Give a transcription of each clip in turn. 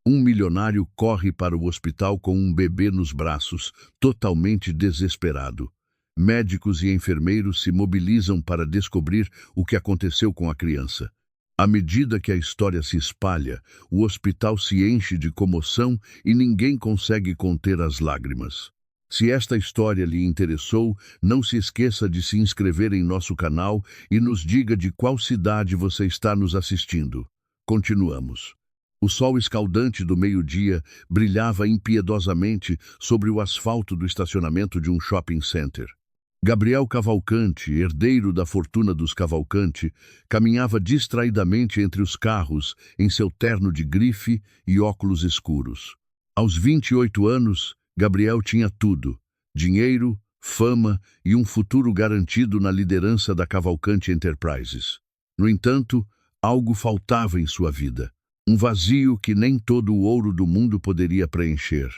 Um milionário corre para o hospital com um bebê nos braços, totalmente desesperado. Médicos e enfermeiros se mobilizam para descobrir o que aconteceu com a criança. À medida que a história se espalha, o hospital se enche de comoção e ninguém consegue conter as lágrimas. Se esta história lhe interessou, não se esqueça de se inscrever em nosso canal e nos diga de qual cidade você está nos assistindo. Continuamos. O sol escaldante do meio-dia brilhava impiedosamente sobre o asfalto do estacionamento de um shopping center. Gabriel Cavalcante, herdeiro da fortuna dos Cavalcante, caminhava distraidamente entre os carros em seu terno de grife e óculos escuros. Aos 28 anos, Gabriel tinha tudo: dinheiro, fama e um futuro garantido na liderança da Cavalcante Enterprises. No entanto, algo faltava em sua vida. Um vazio que nem todo o ouro do mundo poderia preencher.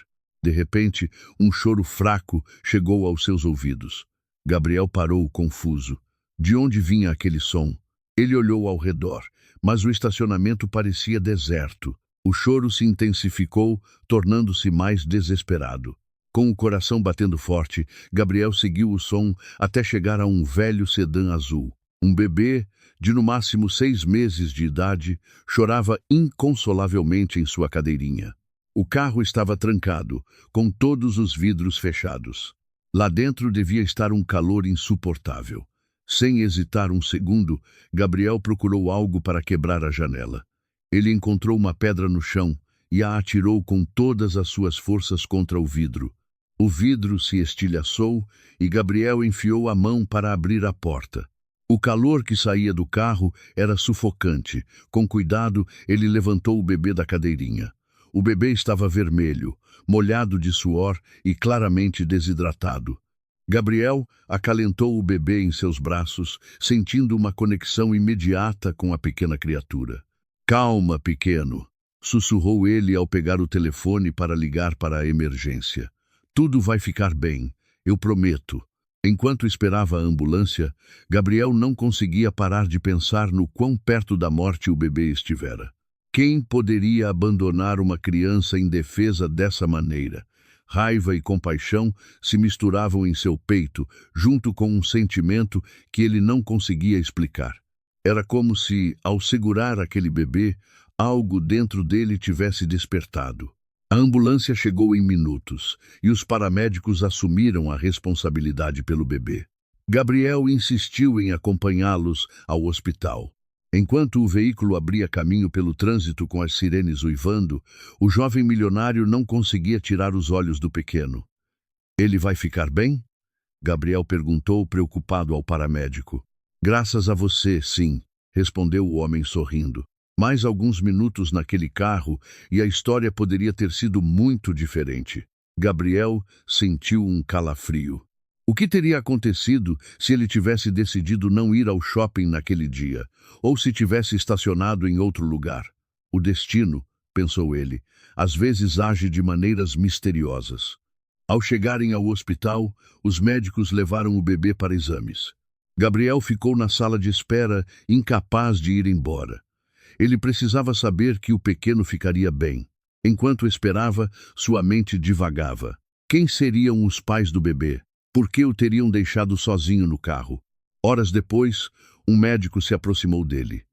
De repente, um choro fraco chegou aos seus ouvidos. Gabriel parou confuso. De onde vinha aquele som? Ele olhou ao redor, mas o estacionamento parecia deserto. O choro se intensificou, tornando-se mais desesperado. Com o coração batendo forte, Gabriel seguiu o som até chegar a um velho sedã azul. Um bebê, de no máximo 6 meses de idade, chorava inconsolavelmente em sua cadeirinha. O carro estava trancado, com todos os vidros fechados. Lá dentro devia estar um calor insuportável. Sem hesitar um segundo, Gabriel procurou algo para quebrar a janela. Ele encontrou uma pedra no chão e a atirou com todas as suas forças contra o vidro. O vidro se estilhaçou e Gabriel enfiou a mão para abrir a porta. O calor que saía do carro era sufocante. Com cuidado, ele levantou o bebê da cadeirinha. O bebê estava vermelho, molhado de suor e claramente desidratado. Gabriel acalentou o bebê em seus braços, sentindo uma conexão imediata com a pequena criatura. "Calma, pequeno", sussurrou ele ao pegar o telefone para ligar para a emergência. "Tudo vai ficar bem, eu prometo." Enquanto esperava a ambulância, Gabriel não conseguia parar de pensar no quão perto da morte o bebê estivera. Quem poderia abandonar uma criança indefesa dessa maneira? Raiva e compaixão se misturavam em seu peito, junto com um sentimento que ele não conseguia explicar. Era como se, ao segurar aquele bebê, algo dentro dele tivesse despertado. A ambulância chegou em minutos e os paramédicos assumiram a responsabilidade pelo bebê. Gabriel insistiu em acompanhá-los ao hospital. Enquanto o veículo abria caminho pelo trânsito com as sirenes uivando, o jovem milionário não conseguia tirar os olhos do pequeno. "Ele vai ficar bem?" Gabriel perguntou, preocupado ao paramédico. "Graças a você, sim", respondeu o homem sorrindo. Mais alguns minutos naquele carro e a história poderia ter sido muito diferente. Gabriel sentiu um calafrio. O que teria acontecido se ele tivesse decidido não ir ao shopping naquele dia, ou se tivesse estacionado em outro lugar? O destino, pensou ele, às vezes age de maneiras misteriosas. Ao chegarem ao hospital, os médicos levaram o bebê para exames. Gabriel ficou na sala de espera, incapaz de ir embora. Ele precisava saber que o pequeno ficaria bem. Enquanto esperava, sua mente divagava. Quem seriam os pais do bebê? Por que o teriam deixado sozinho no carro? Horas depois, um médico se aproximou dele.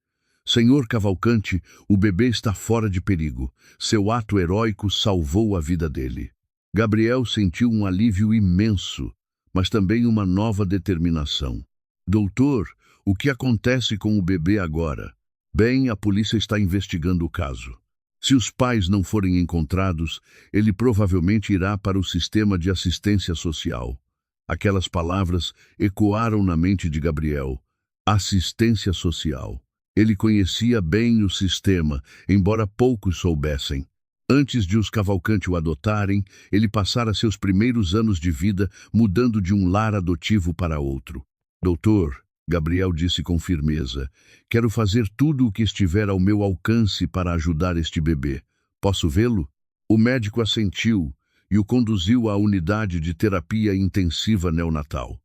"Senhor Cavalcante, o bebê está fora de perigo. Seu ato heróico salvou a vida dele." Gabriel sentiu um alívio imenso, mas também uma nova determinação. "Doutor, o que acontece com o bebê agora?" "Bem, a polícia está investigando o caso. Se os pais não forem encontrados, ele provavelmente irá para o sistema de assistência social." Aquelas palavras ecoaram na mente de Gabriel. Assistência social. Ele conhecia bem o sistema, embora poucos soubessem. Antes de os Cavalcante o adotarem, ele passara seus primeiros anos de vida mudando de um lar adotivo para outro. "Doutor", Gabriel disse com firmeza, "quero fazer tudo o que estiver ao meu alcance para ajudar este bebê. Posso vê-lo?" O médico assentiu e o conduziu à unidade de terapia intensiva neonatal.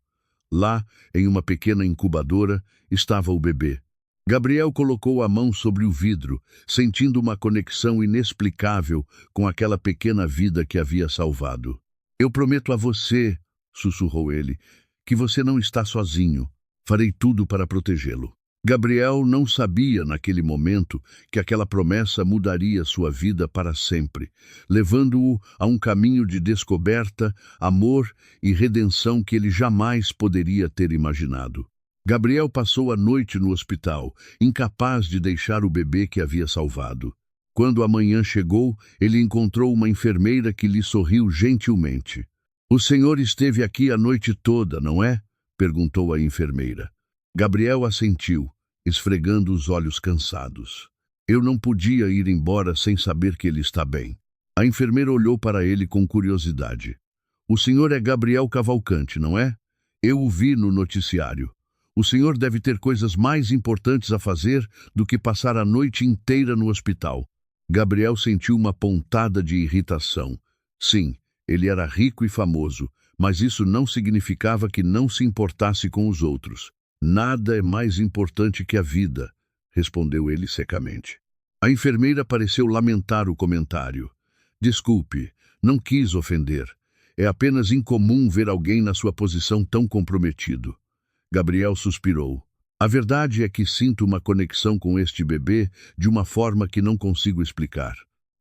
Lá, em uma pequena incubadora, estava o bebê. Gabriel colocou a mão sobre o vidro, sentindo uma conexão inexplicável com aquela pequena vida que havia salvado. Eu prometo a você, sussurrou ele, que você não está sozinho. Farei tudo para protegê-lo. Gabriel não sabia naquele momento que aquela promessa mudaria sua vida para sempre, levando-o a um caminho de descoberta, amor e redenção que ele jamais poderia ter imaginado. Gabriel passou a noite no hospital, incapaz de deixar o bebê que havia salvado. Quando a manhã chegou, ele encontrou uma enfermeira que lhe sorriu gentilmente. "O senhor esteve aqui a noite toda, não é?" perguntou a enfermeira. Gabriel assentiu, esfregando os olhos cansados. "Eu não podia ir embora sem saber que ele está bem." A enfermeira olhou para ele com curiosidade. "O senhor é Gabriel Cavalcante, não é? Eu o vi no noticiário. O senhor deve ter coisas mais importantes a fazer do que passar a noite inteira no hospital." Gabriel sentiu uma pontada de irritação. Sim, ele era rico e famoso, mas isso não significava que não se importasse com os outros. "Nada é mais importante que a vida", respondeu ele secamente. A enfermeira pareceu lamentar o comentário. "Desculpe, não quis ofender. É apenas incomum ver alguém na sua posição tão comprometido." Gabriel suspirou. "A verdade é que sinto uma conexão com este bebê de uma forma que não consigo explicar."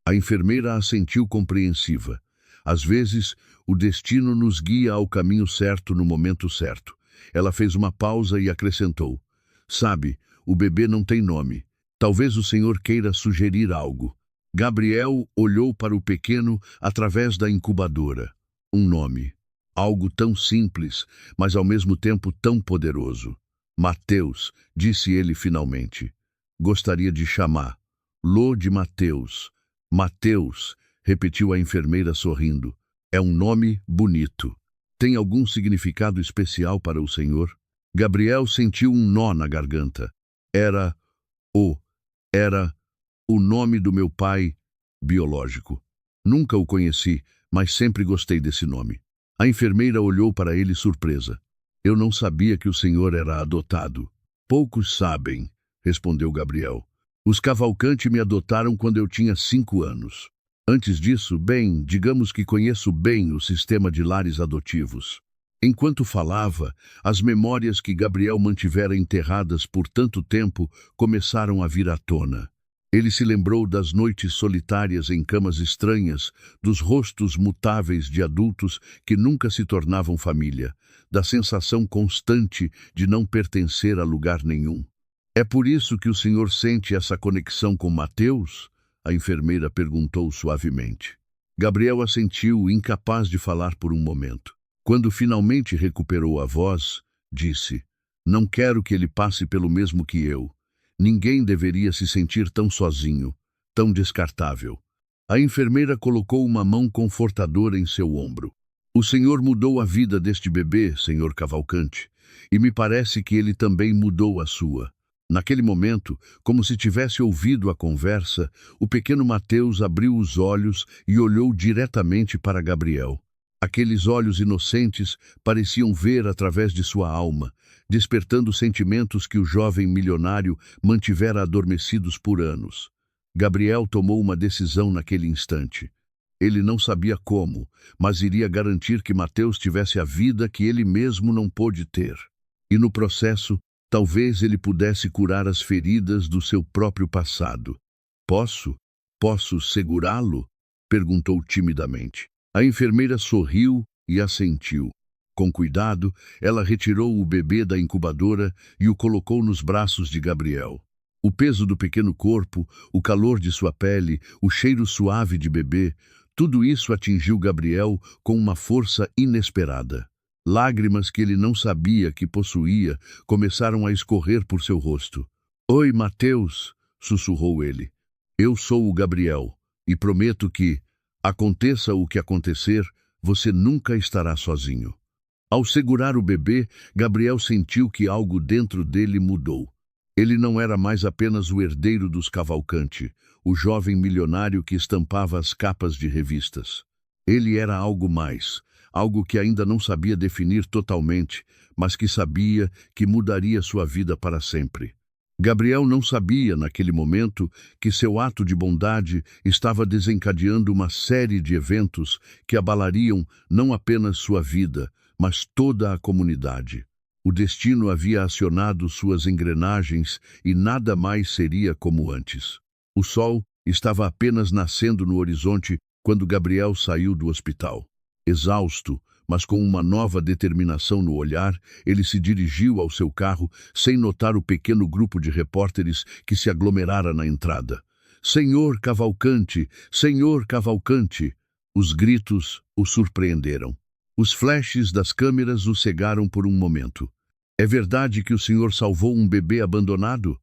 A enfermeira assentiu compreensiva. "Às vezes, o destino nos guia ao caminho certo no momento certo." Ela fez uma pausa e acrescentou: "Sabe, o bebê não tem nome. Talvez o senhor queira sugerir algo." Gabriel olhou para o pequeno através da incubadora. Um nome. Algo tão simples, mas ao mesmo tempo tão poderoso. "Mateus", disse ele finalmente. "Gostaria de chamar Lô de Mateus." "Mateus", repetiu a enfermeira sorrindo. "É um nome bonito. Tem algum significado especial para o senhor?" Gabriel sentiu um nó na garganta. Era Era o nome do meu pai biológico. Nunca o conheci, mas sempre gostei desse nome. A enfermeira olhou para ele surpresa. "Eu não sabia que o senhor era adotado." "Poucos sabem", respondeu Gabriel. "Os Cavalcante me adotaram quando eu tinha 5 anos. Antes disso, digamos que conheço bem o sistema de lares adotivos." Enquanto falava, as memórias que Gabriel mantivera enterradas por tanto tempo começaram a vir à tona. Ele se lembrou das noites solitárias em camas estranhas, dos rostos mutáveis de adultos que nunca se tornavam família, da sensação constante de não pertencer a lugar nenhum. "É por isso que o senhor sente essa conexão com Mateus?" A enfermeira perguntou suavemente. Gabriel assentiu, incapaz de falar por um momento. Quando finalmente recuperou a voz, disse: "Não quero que ele passe pelo mesmo que eu. Ninguém deveria se sentir tão sozinho, tão descartável." A enfermeira colocou uma mão confortadora em seu ombro. "O senhor mudou a vida deste bebê, senhor Cavalcante, e me parece que ele também mudou a sua." Naquele momento, como se tivesse ouvido a conversa, o pequeno Mateus abriu os olhos e olhou diretamente para Gabriel. Aqueles olhos inocentes pareciam ver através de sua alma, despertando sentimentos que o jovem milionário mantivera adormecidos por anos. Gabriel tomou uma decisão naquele instante. Ele não sabia como, mas iria garantir que Mateus tivesse a vida que ele mesmo não pôde ter. E no processo, talvez ele pudesse curar as feridas do seu próprio passado. Posso segurá-lo?" perguntou timidamente. A enfermeira sorriu e assentiu. Com cuidado, ela retirou o bebê da incubadora e o colocou nos braços de Gabriel. O peso do pequeno corpo, o calor de sua pele, o cheiro suave de bebê, tudo isso atingiu Gabriel com uma força inesperada. Lágrimas que ele não sabia que possuía começaram a escorrer por seu rosto. "Oi, Mateus", sussurrou ele. "Eu sou o Gabriel, e prometo que, aconteça o que acontecer, você nunca estará sozinho." Ao segurar o bebê, Gabriel sentiu que algo dentro dele mudou. Ele não era mais apenas o herdeiro dos Cavalcante, o jovem milionário que estampava as capas de revistas. Ele era algo mais, algo que ainda não sabia definir totalmente, mas que sabia que mudaria sua vida para sempre. Gabriel não sabia, naquele momento, que seu ato de bondade estava desencadeando uma série de eventos que abalariam não apenas sua vida, mas toda a comunidade. O destino havia acionado suas engrenagens e nada mais seria como antes. O sol estava apenas nascendo no horizonte quando Gabriel saiu do hospital. Exausto, mas com uma nova determinação no olhar, ele se dirigiu ao seu carro sem notar o pequeno grupo de repórteres que se aglomerara na entrada. "Senhor Cavalcante! Senhor Cavalcante!" Os gritos o surpreenderam. Os flashes das câmeras o cegaram por um momento. "É verdade que o senhor salvou um bebê abandonado?"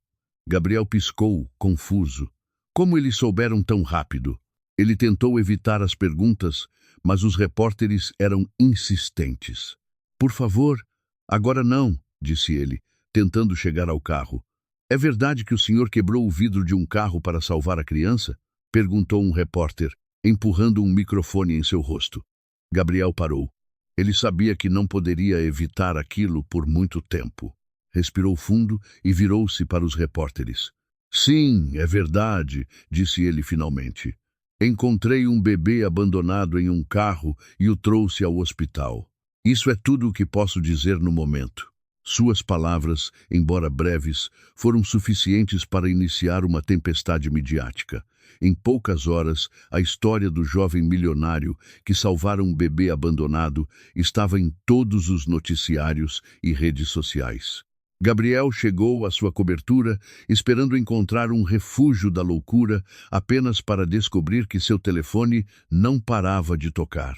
Gabriel piscou, confuso. Como eles souberam tão rápido? Ele tentou evitar as perguntas, mas os repórteres eram insistentes. "Por favor, agora não", disse ele, tentando chegar ao carro. "É verdade que o senhor quebrou o vidro de um carro para salvar a criança?" perguntou um repórter, empurrando um microfone em seu rosto. Gabriel parou. Ele sabia que não poderia evitar aquilo por muito tempo. Respirou fundo e virou-se para os repórteres. "Sim, é verdade", disse ele finalmente. "Encontrei um bebê abandonado em um carro e o trouxe ao hospital. Isso é tudo o que posso dizer no momento." Suas palavras, embora breves, foram suficientes para iniciar uma tempestade midiática. Em poucas horas, a história do jovem milionário que salvara um bebê abandonado estava em todos os noticiários e redes sociais. Gabriel chegou à sua cobertura, esperando encontrar um refúgio da loucura, apenas para descobrir que seu telefone não parava de tocar.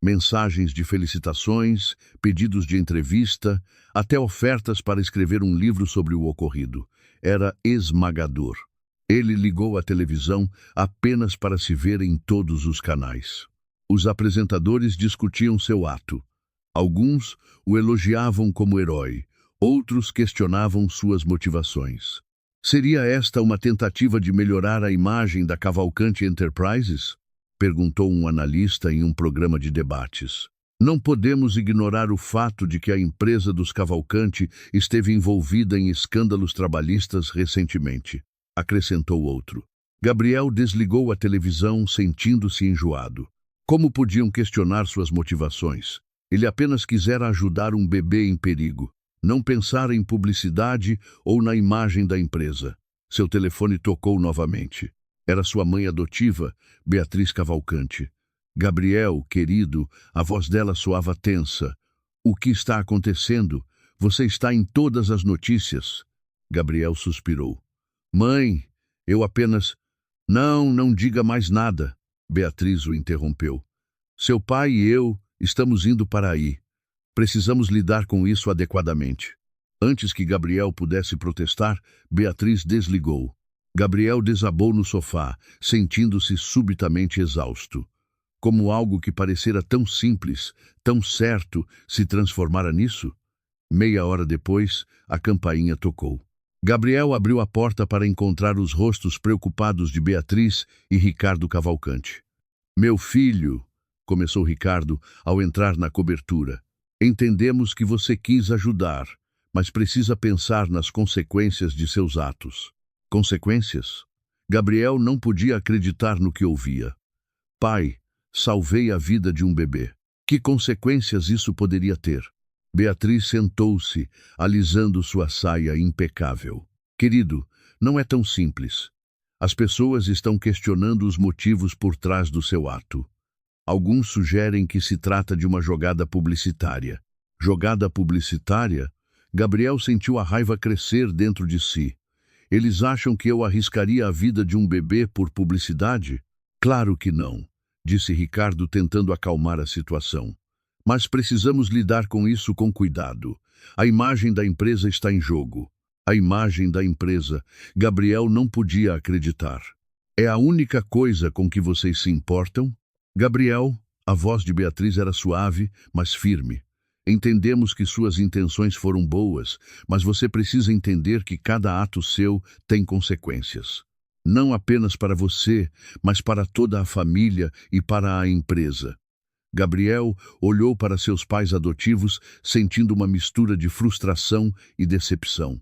Mensagens de felicitações, pedidos de entrevista, até ofertas para escrever um livro sobre o ocorrido. Era esmagador. Ele ligou a televisão apenas para se ver em todos os canais. Os apresentadores discutiam seu ato. Alguns o elogiavam como herói, outros questionavam suas motivações. Seria esta uma tentativa de melhorar a imagem da Cavalcante Enterprises? Perguntou um analista em um programa de debates. "Não podemos ignorar o fato de que a empresa dos Cavalcante esteve envolvida em escândalos trabalhistas recentemente", acrescentou outro. Gabriel desligou a televisão, sentindo-se enjoado. Como podiam questionar suas motivações? Ele apenas quisera ajudar um bebê em perigo. Não pensara em publicidade ou na imagem da empresa. Seu telefone tocou novamente. Era sua mãe adotiva, Beatriz Cavalcante. "Gabriel, querido", a voz dela soava tensa. "O que está acontecendo? Você está em todas as notícias." Gabriel suspirou. "Mãe, eu apenas..." Não diga mais nada", Beatriz o interrompeu. "Seu pai e eu estamos indo para aí. Precisamos lidar com isso adequadamente." Antes que Gabriel pudesse protestar, Beatriz desligou. Gabriel desabou no sofá, sentindo-se subitamente exausto. Como algo que parecera tão simples, tão certo, se transformara nisso? Meia hora depois, a campainha tocou. Gabriel abriu a porta para encontrar os rostos preocupados de Beatriz e Ricardo Cavalcante. "Meu filho", começou Ricardo ao entrar na cobertura, "entendemos que você quis ajudar, mas precisa pensar nas consequências de seus atos." Consequências? Gabriel não podia acreditar no que ouvia. "Pai, salvei a vida de um bebê. Que consequências isso poderia ter?" Beatriz sentou-se, alisando sua saia impecável. "Querido, não é tão simples. As pessoas estão questionando os motivos por trás do seu ato. Alguns sugerem que se trata de uma jogada publicitária." Jogada publicitária? Gabriel sentiu a raiva crescer dentro de si. "Eles acham que eu arriscaria a vida de um bebê por publicidade?" "Claro que não", disse Ricardo, tentando acalmar a situação. "Mas precisamos lidar com isso com cuidado. A imagem da empresa está em jogo." A imagem da empresa. Gabriel não podia acreditar. "É a única coisa com que vocês se importam?" "Gabriel", a voz de Beatriz era suave, mas firme. "Entendemos que suas intenções foram boas, mas você precisa entender que cada ato seu tem consequências. Não apenas para você, mas para toda a família e para a empresa." Gabriel olhou para seus pais adotivos, sentindo uma mistura de frustração e decepção.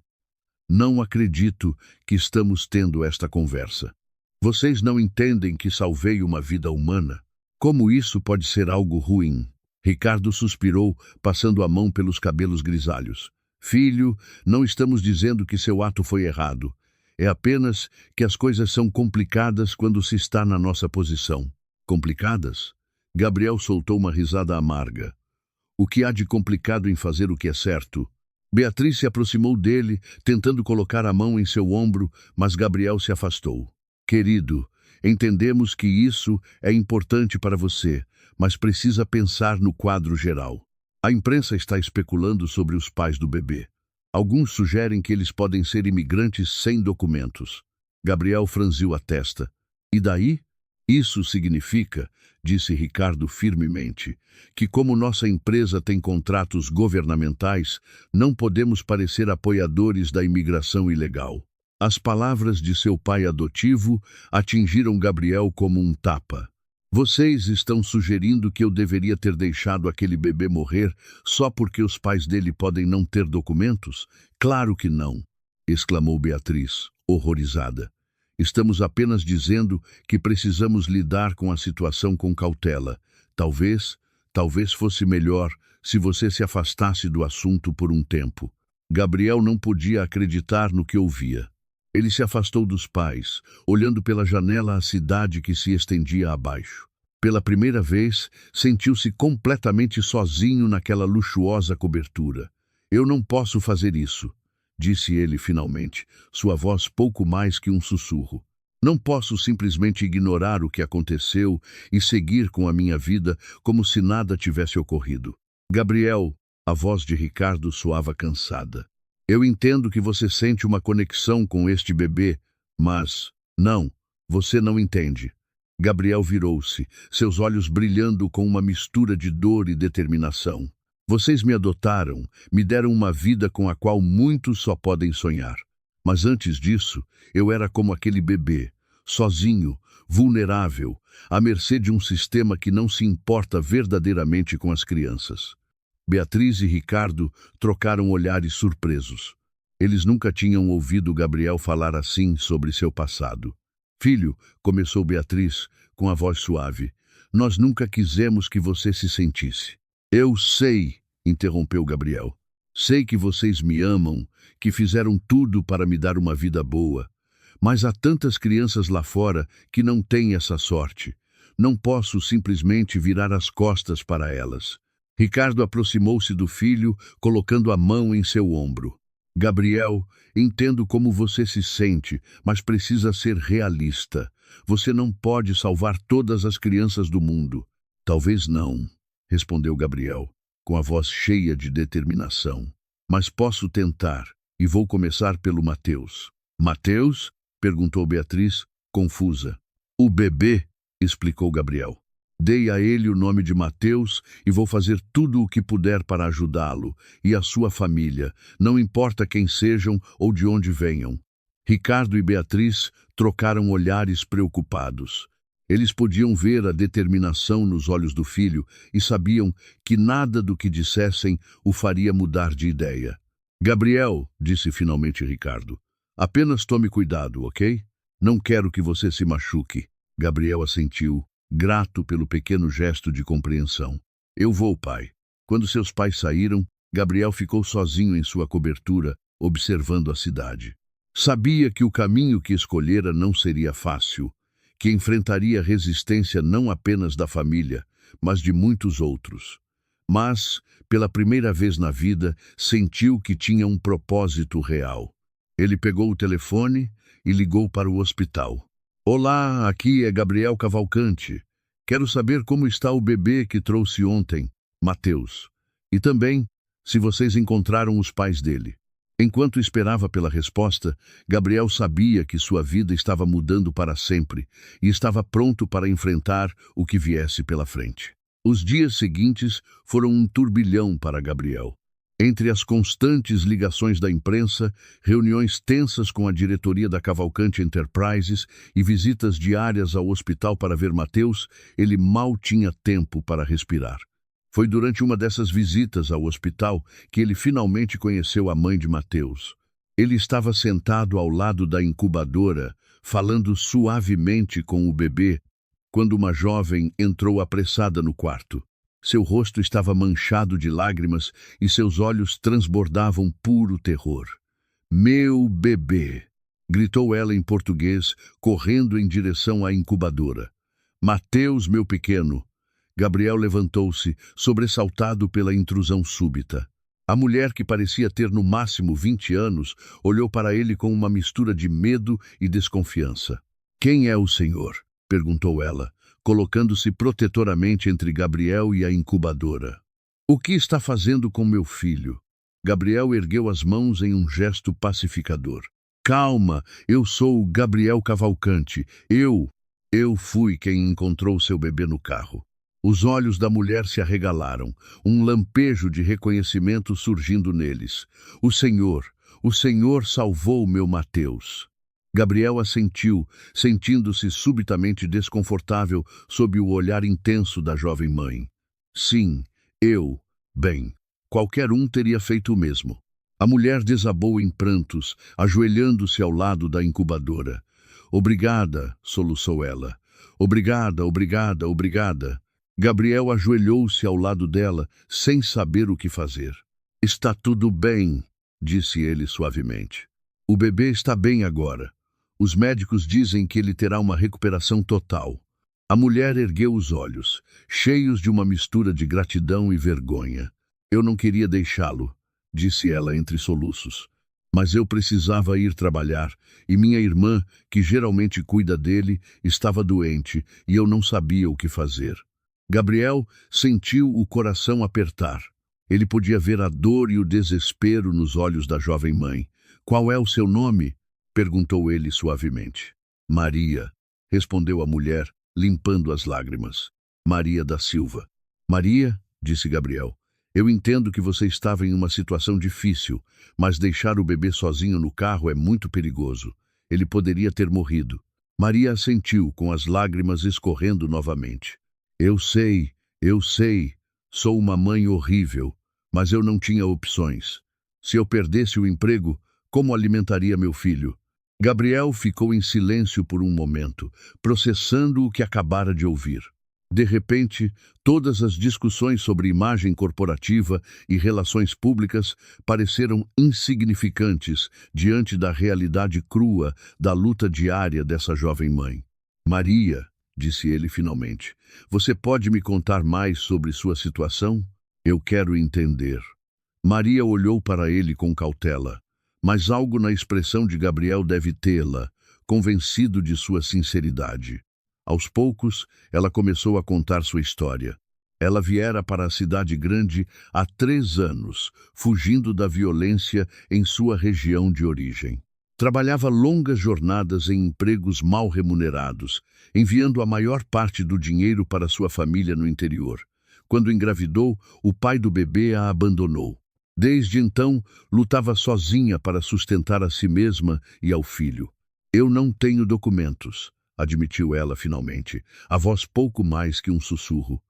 Não acredito que estamos tendo esta conversa. Vocês não entendem que salvei uma vida humana? Como isso pode ser algo ruim? Ricardo suspirou, passando a mão pelos cabelos grisalhos. Filho, não estamos dizendo que seu ato foi errado. É apenas que as coisas são complicadas quando se está na nossa posição. Complicadas? Gabriel soltou uma risada amarga. O que há de complicado em fazer o que é certo? Beatriz se aproximou dele, tentando colocar a mão em seu ombro, mas Gabriel se afastou. Querido, entendemos que isso é importante para você, mas precisa pensar no quadro geral. A imprensa está especulando sobre os pais do bebê. Alguns sugerem que eles podem ser imigrantes sem documentos. Gabriel franziu a testa. E daí? Isso significa, disse Ricardo firmemente, que como nossa empresa tem contratos governamentais, não podemos parecer apoiadores da imigração ilegal. As palavras de seu pai adotivo atingiram Gabriel como um tapa. Vocês estão sugerindo que eu deveria ter deixado aquele bebê morrer só porque os pais dele podem não ter documentos? Claro que não, exclamou Beatriz, horrorizada. Estamos apenas dizendo que precisamos lidar com a situação com cautela. Talvez fosse melhor se você se afastasse do assunto por um tempo. Gabriel não podia acreditar no que ouvia. Ele se afastou dos pais, olhando pela janela a cidade que se estendia abaixo. Pela primeira vez, sentiu-se completamente sozinho naquela luxuosa cobertura. Eu não posso fazer isso, disse ele finalmente, sua voz pouco mais que um sussurro. Não posso simplesmente ignorar o que aconteceu e seguir com a minha vida como se nada tivesse ocorrido. Gabriel, a voz de Ricardo soava cansada. Eu entendo que você sente uma conexão com este bebê, mas... Não, você não entende. Gabriel virou-se, seus olhos brilhando com uma mistura de dor e determinação. Vocês me adotaram, me deram uma vida com a qual muitos só podem sonhar. Mas antes disso, eu era como aquele bebê, sozinho, vulnerável, à mercê de um sistema que não se importa verdadeiramente com as crianças. Beatriz e Ricardo trocaram olhares surpresos. Eles nunca tinham ouvido Gabriel falar assim sobre seu passado. Filho, começou Beatriz, com a voz suave, nós nunca quisemos que você se sentisse. Eu sei, interrompeu Gabriel. Sei que vocês me amam, que fizeram tudo para me dar uma vida boa. Mas há tantas crianças lá fora que não têm essa sorte. Não posso simplesmente virar as costas para elas. Ricardo aproximou-se do filho, colocando a mão em seu ombro. Gabriel, entendo como você se sente, mas precisa ser realista. Você não pode salvar todas as crianças do mundo. Talvez não, respondeu Gabriel, com a voz cheia de determinação. Mas posso tentar, e vou começar pelo Mateus. Mateus? Perguntou Beatriz, confusa. O bebê, explicou Gabriel. Dei a ele o nome de Mateus e vou fazer tudo o que puder para ajudá-lo e a sua família, não importa quem sejam ou de onde venham. Ricardo e Beatriz trocaram olhares preocupados. Eles podiam ver a determinação nos olhos do filho e sabiam que nada do que dissessem o faria mudar de ideia. Gabriel, disse finalmente Ricardo, apenas tome cuidado, ok? Não quero que você se machuque. Gabriel assentiu, grato pelo pequeno gesto de compreensão. Eu vou, pai. Quando seus pais saíram, Gabriel ficou sozinho em sua cobertura, observando a cidade. Sabia que o caminho que escolhera não seria fácil, que enfrentaria resistência não apenas da família, mas de muitos outros. Mas, pela primeira vez na vida, sentiu que tinha um propósito real. Ele pegou o telefone e ligou para o hospital. Olá, aqui é Gabriel Cavalcante. Quero saber como está o bebê que trouxe ontem, Mateus. E também, se vocês encontraram os pais dele. Enquanto esperava pela resposta, Gabriel sabia que sua vida estava mudando para sempre e estava pronto para enfrentar o que viesse pela frente. Os dias seguintes foram um turbilhão para Gabriel. Entre as constantes ligações da imprensa, reuniões tensas com a diretoria da Cavalcante Enterprises e visitas diárias ao hospital para ver Mateus, ele mal tinha tempo para respirar. Foi durante uma dessas visitas ao hospital que ele finalmente conheceu a mãe de Mateus. Ele estava sentado ao lado da incubadora, falando suavemente com o bebê, quando uma jovem entrou apressada no quarto. Seu rosto estava manchado de lágrimas e seus olhos transbordavam puro terror. "Meu bebê!" gritou ela em português, correndo em direção à incubadora. "Mateus, meu pequeno!" Gabriel levantou-se, sobressaltado pela intrusão súbita. A mulher, que parecia ter no máximo 20 anos, olhou para ele com uma mistura de medo e desconfiança. "Quem é o senhor?" perguntou ela, colocando-se protetoramente entre Gabriel e a incubadora. "O que está fazendo com meu filho?" Gabriel ergueu as mãos em um gesto pacificador. "Calma, eu sou o Gabriel Cavalcante. Eu fui quem encontrou seu bebê no carro." Os olhos da mulher se arregalaram, um lampejo de reconhecimento surgindo neles. O Senhor salvou meu Mateus." Gabriel assentiu, sentindo-se subitamente desconfortável sob o olhar intenso da jovem mãe. "Sim, bem, qualquer um teria feito o mesmo." A mulher desabou em prantos, ajoelhando-se ao lado da incubadora. "Obrigada", soluçou ela. "Obrigada, obrigada, obrigada." Gabriel ajoelhou-se ao lado dela, sem saber o que fazer. "Está tudo bem", disse ele suavemente. "O bebê está bem agora. Os médicos dizem que ele terá uma recuperação total." A mulher ergueu os olhos, cheios de uma mistura de gratidão e vergonha. "Eu não queria deixá-lo", disse ela entre soluços. "Mas eu precisava ir trabalhar, e minha irmã, que geralmente cuida dele, estava doente, e eu não sabia o que fazer." Gabriel sentiu o coração apertar. Ele podia ver a dor e o desespero nos olhos da jovem mãe. "Qual é o seu nome?" perguntou ele suavemente. "Maria", respondeu a mulher, limpando as lágrimas. "Maria da Silva." "Maria", disse Gabriel, "eu entendo que você estava em uma situação difícil, mas deixar o bebê sozinho no carro é muito perigoso. Ele poderia ter morrido." Maria assentiu, com as lágrimas escorrendo novamente. Eu sei, sou uma mãe horrível, mas eu não tinha opções. Se eu perdesse o emprego, como alimentaria meu filho?" Gabriel ficou em silêncio por um momento, processando o que acabara de ouvir. De repente, todas as discussões sobre imagem corporativa e relações públicas pareceram insignificantes diante da realidade crua da luta diária dessa jovem mãe. "Maria", disse ele finalmente, "você pode me contar mais sobre sua situação? Eu quero entender." Maria olhou para ele com cautela, mas algo na expressão de Gabriel deve tê-la convencido de sua sinceridade. Aos poucos, ela começou a contar sua história. Ela viera para a cidade grande há 3 anos, fugindo da violência em sua região de origem. Trabalhava longas jornadas em empregos mal remunerados, enviando a maior parte do dinheiro para sua família no interior. Quando engravidou, o pai do bebê a abandonou. Desde então, lutava sozinha para sustentar a si mesma e ao filho. "Eu não tenho documentos", admitiu ela finalmente, a voz pouco mais que um sussurro.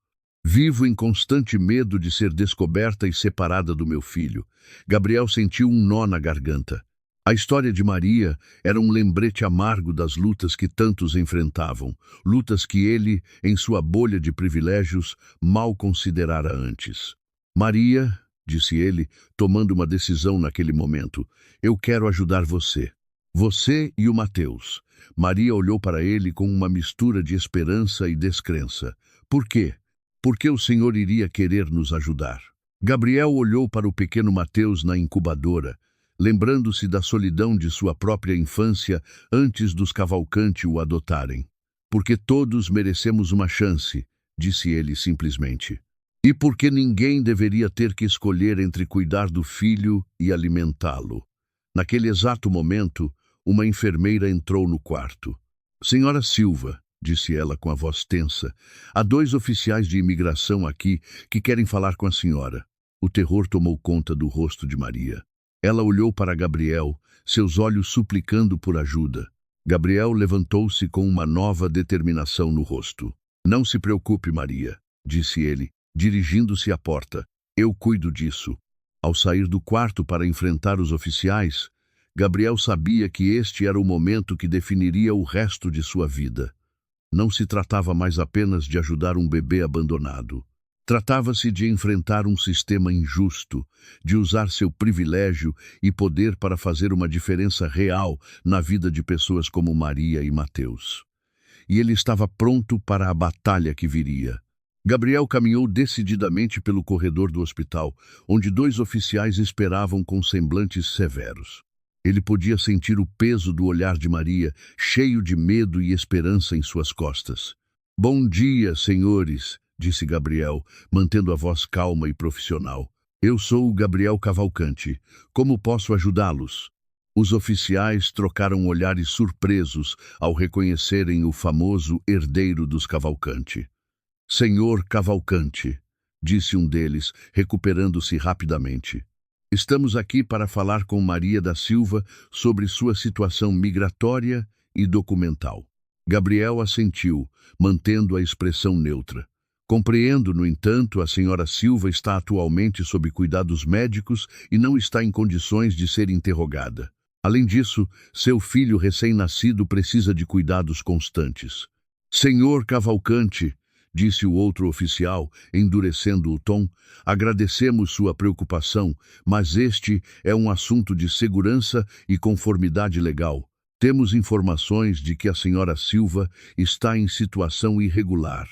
"Vivo em constante medo de ser descoberta e separada do meu filho." Gabriel sentiu um nó na garganta. A história de Maria era um lembrete amargo das lutas que tantos enfrentavam, lutas que ele, em sua bolha de privilégios, mal considerara antes. "Maria", disse ele, tomando uma decisão naquele momento, "eu quero ajudar você. Você e o Mateus." Maria olhou para ele com uma mistura de esperança e descrença. "Por quê? Por que o Senhor iria querer nos ajudar?" Gabriel olhou para o pequeno Mateus na incubadora, lembrando-se da solidão de sua própria infância antes dos Cavalcante o adotarem. "Porque todos merecemos uma chance", disse ele simplesmente. "E porque ninguém deveria ter que escolher entre cuidar do filho e alimentá-lo." Naquele exato momento, uma enfermeira entrou no quarto. "Senhora Silva", disse ela com a voz tensa, "há 2 oficiais de imigração aqui que querem falar com a senhora." O terror tomou conta do rosto de Maria. Ela olhou para Gabriel, seus olhos suplicando por ajuda. Gabriel levantou-se com uma nova determinação no rosto. "Não se preocupe, Maria", disse ele, dirigindo-se à porta. "Eu cuido disso." Ao sair do quarto para enfrentar os oficiais, Gabriel sabia que este era o momento que definiria o resto de sua vida. Não se tratava mais apenas de ajudar um bebê abandonado. Tratava-se de enfrentar um sistema injusto, de usar seu privilégio e poder para fazer uma diferença real na vida de pessoas como Maria e Mateus. E ele estava pronto para a batalha que viria. Gabriel caminhou decididamente pelo corredor do hospital, onde 2 oficiais esperavam com semblantes severos. Ele podia sentir o peso do olhar de Maria, cheio de medo e esperança em suas costas. "Bom dia, senhores", disse Gabriel, mantendo a voz calma e profissional. "Eu sou o Gabriel Cavalcante. Como posso ajudá-los?" Os oficiais trocaram olhares surpresos ao reconhecerem o famoso herdeiro dos Cavalcante. "Senhor Cavalcante", disse um deles, recuperando-se rapidamente. "Estamos aqui para falar com Maria da Silva sobre sua situação migratória e documental." Gabriel assentiu, mantendo a expressão neutra. "Compreendo, no entanto, a senhora Silva está atualmente sob cuidados médicos e não está em condições de ser interrogada. Além disso, seu filho recém-nascido precisa de cuidados constantes." "Senhor Cavalcante", disse o outro oficial, endurecendo o tom, "agradecemos sua preocupação, mas este é um assunto de segurança e conformidade legal. Temos informações de que a senhora Silva está em situação irregular."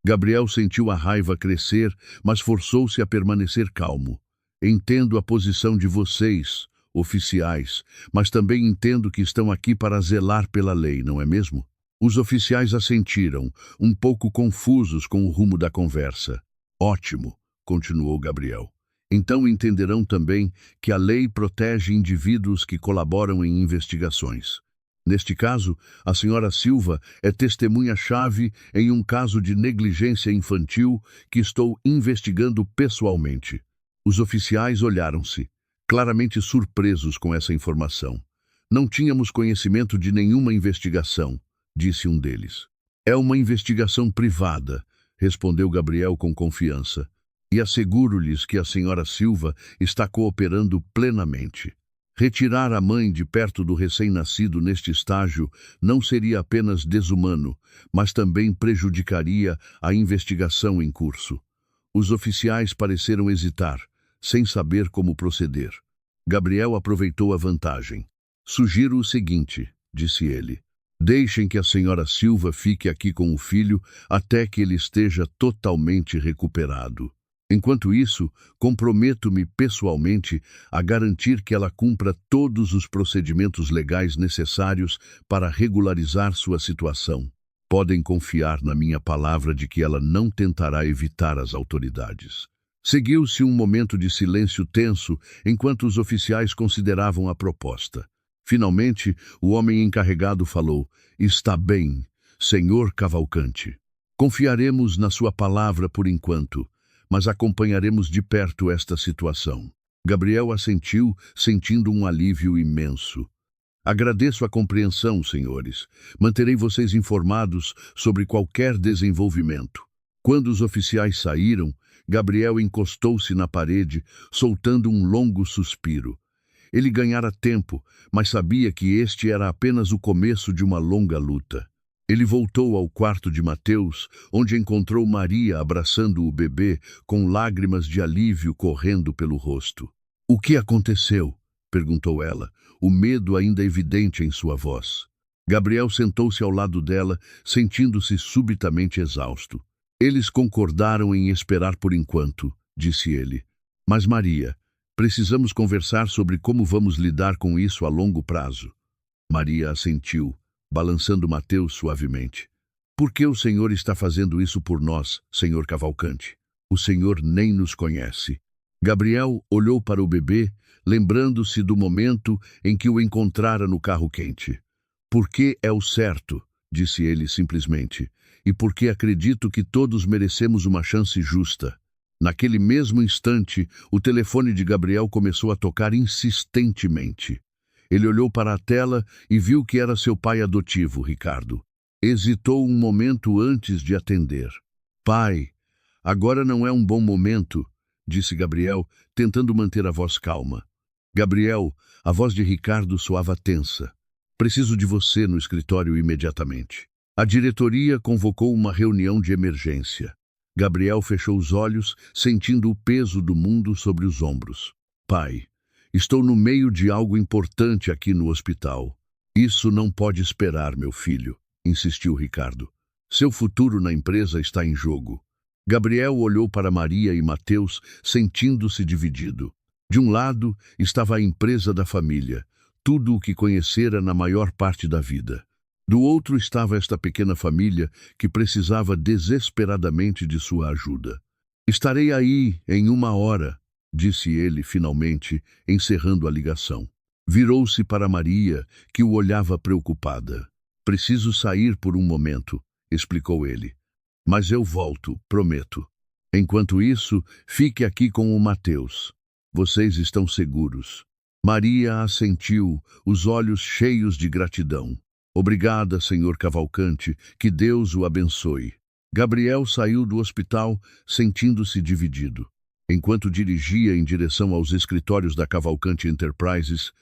Gabriel sentiu a raiva crescer, mas forçou-se a permanecer calmo. "Entendo a posição de vocês, oficiais, mas também entendo que estão aqui para zelar pela lei, não é mesmo?" Os oficiais assentiram, um pouco confusos com o rumo da conversa. "Ótimo", continuou Gabriel. "Então entenderão também que a lei protege indivíduos que colaboram em investigações. Neste caso, a senhora Silva é testemunha-chave em um caso de negligência infantil que estou investigando pessoalmente." Os oficiais olharam-se, claramente surpresos com essa informação. "Não tínhamos conhecimento de nenhuma investigação", disse um deles. "É uma investigação privada", respondeu Gabriel com confiança. "E asseguro-lhes que a senhora Silva está cooperando plenamente. Retirar a mãe de perto do recém-nascido neste estágio não seria apenas desumano, mas também prejudicaria a investigação em curso." Os oficiais pareceram hesitar, sem saber como proceder. Gabriel aproveitou a vantagem. "Sugiro o seguinte", disse ele. "Deixem que a senhora Silva fique aqui com o filho até que ele esteja totalmente recuperado. Enquanto isso, comprometo-me pessoalmente a garantir que ela cumpra todos os procedimentos legais necessários para regularizar sua situação. Podem confiar na minha palavra de que ela não tentará evitar as autoridades." Seguiu-se um momento de silêncio tenso enquanto os oficiais consideravam a proposta. Finalmente, o homem encarregado falou: "Está bem, senhor Cavalcante. Confiaremos na sua palavra por enquanto, mas acompanharemos de perto esta situação." Gabriel assentiu, sentindo um alívio imenso. "Agradeço a compreensão, senhores. Manterei vocês informados sobre qualquer desenvolvimento." Quando os oficiais saíram, Gabriel encostou-se na parede, soltando um longo suspiro. Ele ganhara tempo, mas sabia que este era apenas o começo de uma longa luta. Ele voltou ao quarto de Mateus, onde encontrou Maria abraçando o bebê, com lágrimas de alívio correndo pelo rosto. "O que aconteceu?" perguntou ela, o medo ainda evidente em sua voz. Gabriel sentou-se ao lado dela, sentindo-se subitamente exausto. "Eles concordaram em esperar por enquanto", disse ele. "Mas Maria, precisamos conversar sobre como vamos lidar com isso a longo prazo." Maria assentiu, balançando Mateus suavemente. "Por que o Senhor está fazendo isso por nós, Senhor Cavalcante? O Senhor nem nos conhece." Gabriel olhou para o bebê, lembrando-se do momento em que o encontrara no carro quente. "Porque é o certo", disse ele simplesmente, "e porque acredito que todos merecemos uma chance justa." Naquele mesmo instante, o telefone de Gabriel começou a tocar insistentemente. Ele olhou para a tela e viu que era seu pai adotivo, Ricardo. Hesitou um momento antes de atender. "Pai, agora não é um bom momento", disse Gabriel, tentando manter a voz calma. Gabriel, a voz de Ricardo soava tensa. Preciso de você no escritório imediatamente. A diretoria convocou uma reunião de emergência. Gabriel fechou os olhos, sentindo o peso do mundo sobre os ombros. Pai, estou no meio de algo importante aqui no hospital. Isso não pode esperar, meu filho, insistiu Ricardo. Seu futuro na empresa está em jogo. Gabriel olhou para Maria e Mateus, sentindo-se dividido. De um lado estava a empresa da família, tudo o que conhecera na maior parte da vida. Do outro estava esta pequena família que precisava desesperadamente de sua ajuda. Estarei aí em 1 hora, disse ele finalmente, encerrando a ligação. Virou-se para Maria, que o olhava preocupada. Preciso sair por um momento, explicou ele. Mas eu volto, prometo. Enquanto isso, fique aqui com o Mateus. Vocês estão seguros. Maria assentiu, os olhos cheios de gratidão. Obrigada, senhor Cavalcante, que Deus o abençoe. Gabriel saiu do hospital sentindo-se dividido. Enquanto dirigia em direção aos escritórios da Cavalcante Enterprises,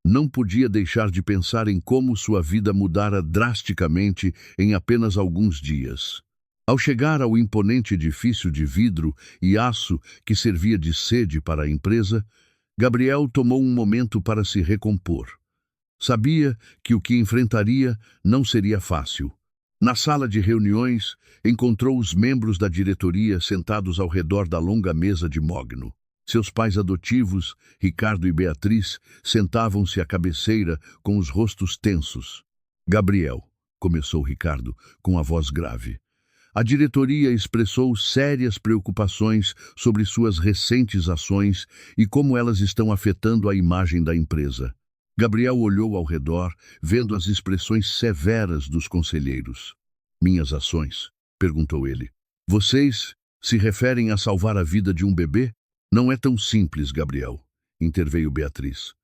não podia deixar de pensar em como sua vida mudara drasticamente em apenas alguns dias. Ao chegar ao imponente edifício de vidro e aço que servia de sede para a empresa, Gabriel tomou um momento para se recompor. Sabia que o que enfrentaria não seria fácil. Na sala de reuniões, encontrou os membros da diretoria sentados ao redor da longa mesa de mogno. Seus pais adotivos, Ricardo e Beatriz, sentavam-se à cabeceira com os rostos tensos. Gabriel, começou Ricardo, com a voz grave. A diretoria expressou sérias preocupações sobre suas recentes ações e como elas estão afetando a imagem da empresa. Gabriel olhou ao redor, vendo as expressões severas dos conselheiros. Minhas ações? Perguntou ele. Vocês se referem a salvar a vida de um bebê? Não é tão simples, Gabriel, interveio Beatriz.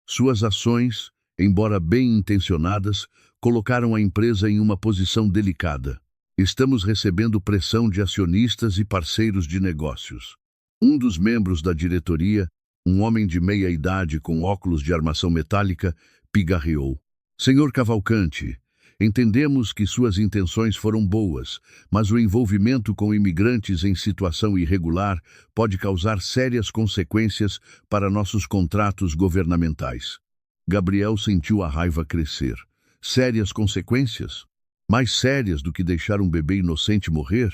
Suas ações, embora bem intencionadas, colocaram a empresa em uma posição delicada. Estamos recebendo pressão de acionistas e parceiros de negócios. Um dos membros da diretoria, um homem de meia idade com óculos de armação metálica, pigarreou. Senhor Cavalcante, entendemos que suas intenções foram boas, mas o envolvimento com imigrantes em situação irregular pode causar sérias consequências para nossos contratos governamentais. Gabriel sentiu a raiva crescer. Sérias consequências? Mais sérias do que deixar um bebê inocente morrer?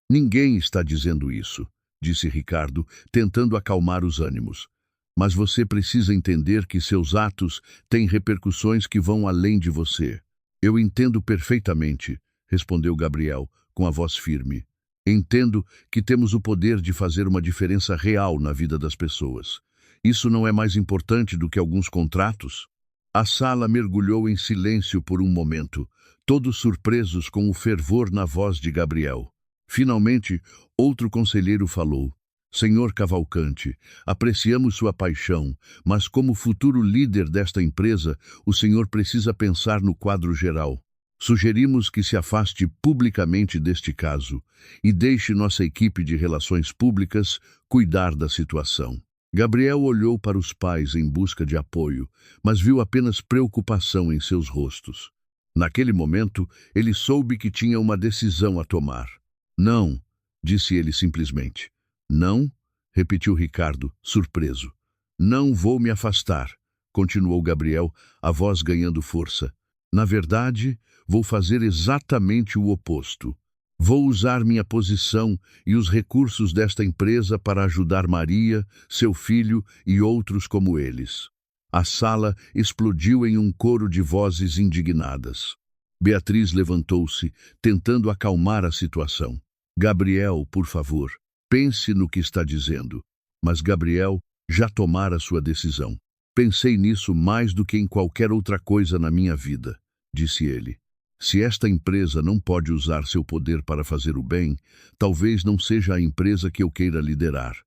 Ninguém está dizendo isso, disse Ricardo, tentando acalmar os ânimos. Mas você precisa entender que seus atos têm repercussões que vão além de você. Eu entendo perfeitamente, respondeu Gabriel, com a voz firme. Entendo que temos o poder de fazer uma diferença real na vida das pessoas. Isso não é mais importante do que alguns contratos? A sala mergulhou em silêncio por um momento, todos surpresos com o fervor na voz de Gabriel. Finalmente, outro conselheiro falou. Senhor Cavalcante, apreciamos sua paixão, mas como futuro líder desta empresa, o senhor precisa pensar no quadro geral. Sugerimos que se afaste publicamente deste caso e deixe nossa equipe de relações públicas cuidar da situação. Gabriel olhou para os pais em busca de apoio, mas viu apenas preocupação em seus rostos. Naquele momento, ele soube que tinha uma decisão a tomar. Não, disse ele simplesmente. Não? Repetiu Ricardo, surpreso. Não vou me afastar, continuou Gabriel, a voz ganhando força. Na verdade, vou fazer exatamente o oposto. Vou usar minha posição e os recursos desta empresa para ajudar Maria, seu filho e outros como eles. A sala explodiu em um coro de vozes indignadas. Beatriz levantou-se, tentando acalmar a situação. Gabriel, por favor. Pense no que está dizendo. Mas Gabriel já tomara sua decisão. Pensei nisso mais do que em qualquer outra coisa na minha vida, disse ele. Se esta empresa não pode usar seu poder para fazer o bem, talvez não seja a empresa que eu queira liderar.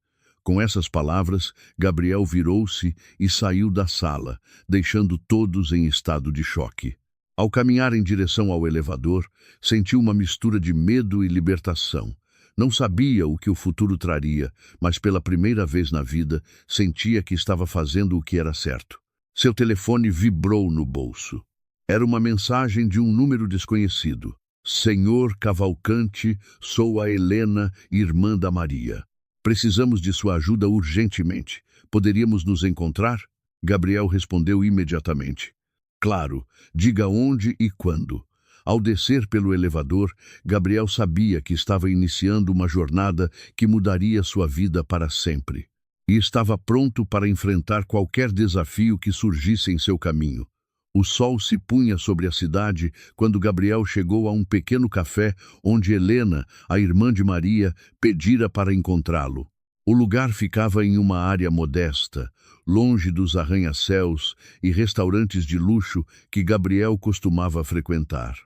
Com essas palavras, Gabriel virou-se e saiu da sala, deixando todos em estado de choque. Ao caminhar em direção ao elevador, sentiu uma mistura de medo e libertação. Não sabia o que o futuro traria, mas pela primeira vez na vida sentia que estava fazendo o que era certo. Seu telefone vibrou no bolso. Era uma mensagem de um número desconhecido. Senhor Cavalcante, sou a Helena, irmã da Maria. Precisamos de sua ajuda urgentemente. Poderíamos nos encontrar? Gabriel respondeu imediatamente. Claro, diga onde e quando. Ao descer pelo elevador, Gabriel sabia que estava iniciando uma jornada que mudaria sua vida para sempre. E estava pronto para enfrentar qualquer desafio que surgisse em seu caminho. O sol se punha sobre a cidade quando Gabriel chegou a um pequeno café onde Helena, a irmã de Maria, pedira para encontrá-lo. O lugar ficava em uma área modesta, longe dos arranha-céus e restaurantes de luxo que Gabriel costumava frequentar.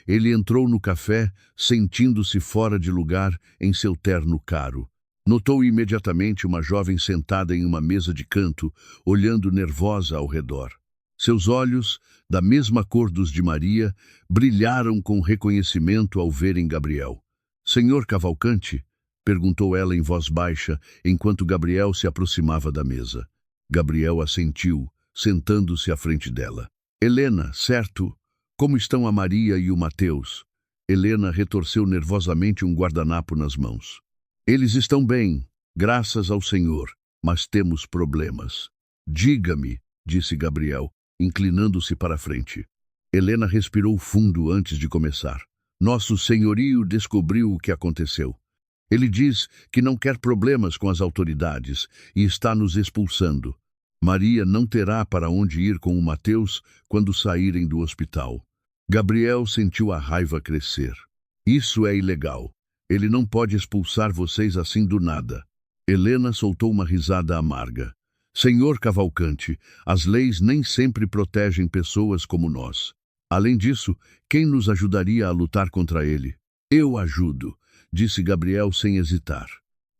Ele entrou no café, sentindo-se fora de lugar em seu terno caro. Notou imediatamente uma jovem sentada em uma mesa de canto, olhando nervosa ao redor. Seus olhos, da mesma cor dos de Maria, brilharam com reconhecimento ao verem Gabriel. Senhor Cavalcante? Perguntou ela em voz baixa, enquanto Gabriel se aproximava da mesa. Gabriel assentiu, sentando-se à frente dela. Helena, certo? Como estão a Maria e o Mateus? Helena retorceu nervosamente um guardanapo nas mãos. Eles estão bem, graças ao Senhor, mas temos problemas. Diga-me, disse Gabriel, inclinando-se para a frente. Helena respirou fundo antes de começar. Nosso senhorio descobriu o que aconteceu. Ele diz que não quer problemas com as autoridades e está nos expulsando. Maria não terá para onde ir com o Mateus quando saírem do hospital. Gabriel sentiu a raiva crescer. Isso é ilegal. Ele não pode expulsar vocês assim do nada. Helena soltou uma risada amarga. Senhor Cavalcante, as leis nem sempre protegem pessoas como nós. Além disso, quem nos ajudaria a lutar contra ele? Eu ajudo, disse Gabriel sem hesitar.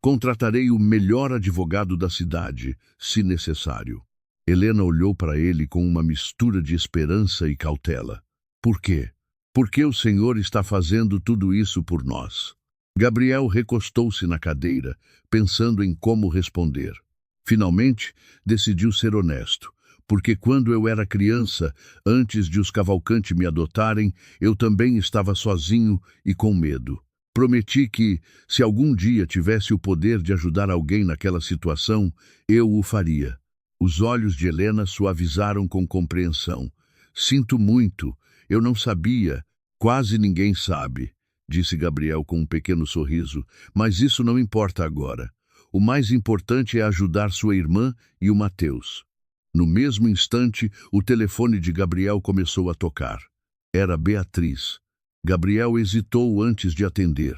Contratarei o melhor advogado da cidade, se necessário. Helena olhou para ele com uma mistura de esperança e cautela. Por quê? Por que o Senhor está fazendo tudo isso por nós? Gabriel recostou-se na cadeira, pensando em como responder. Finalmente, decidiu ser honesto, porque quando eu era criança, antes de os Cavalcante me adotarem, eu também estava sozinho e com medo. Prometi que, se algum dia tivesse o poder de ajudar alguém naquela situação, eu o faria. Os olhos de Helena suavizaram com compreensão. Sinto muito, eu não sabia, quase ninguém sabe, disse Gabriel com um pequeno sorriso, mas isso não importa agora. O mais importante é ajudar sua irmã e o Mateus. No mesmo instante, o telefone de Gabriel começou a tocar. Era Beatriz. Gabriel hesitou antes de atender.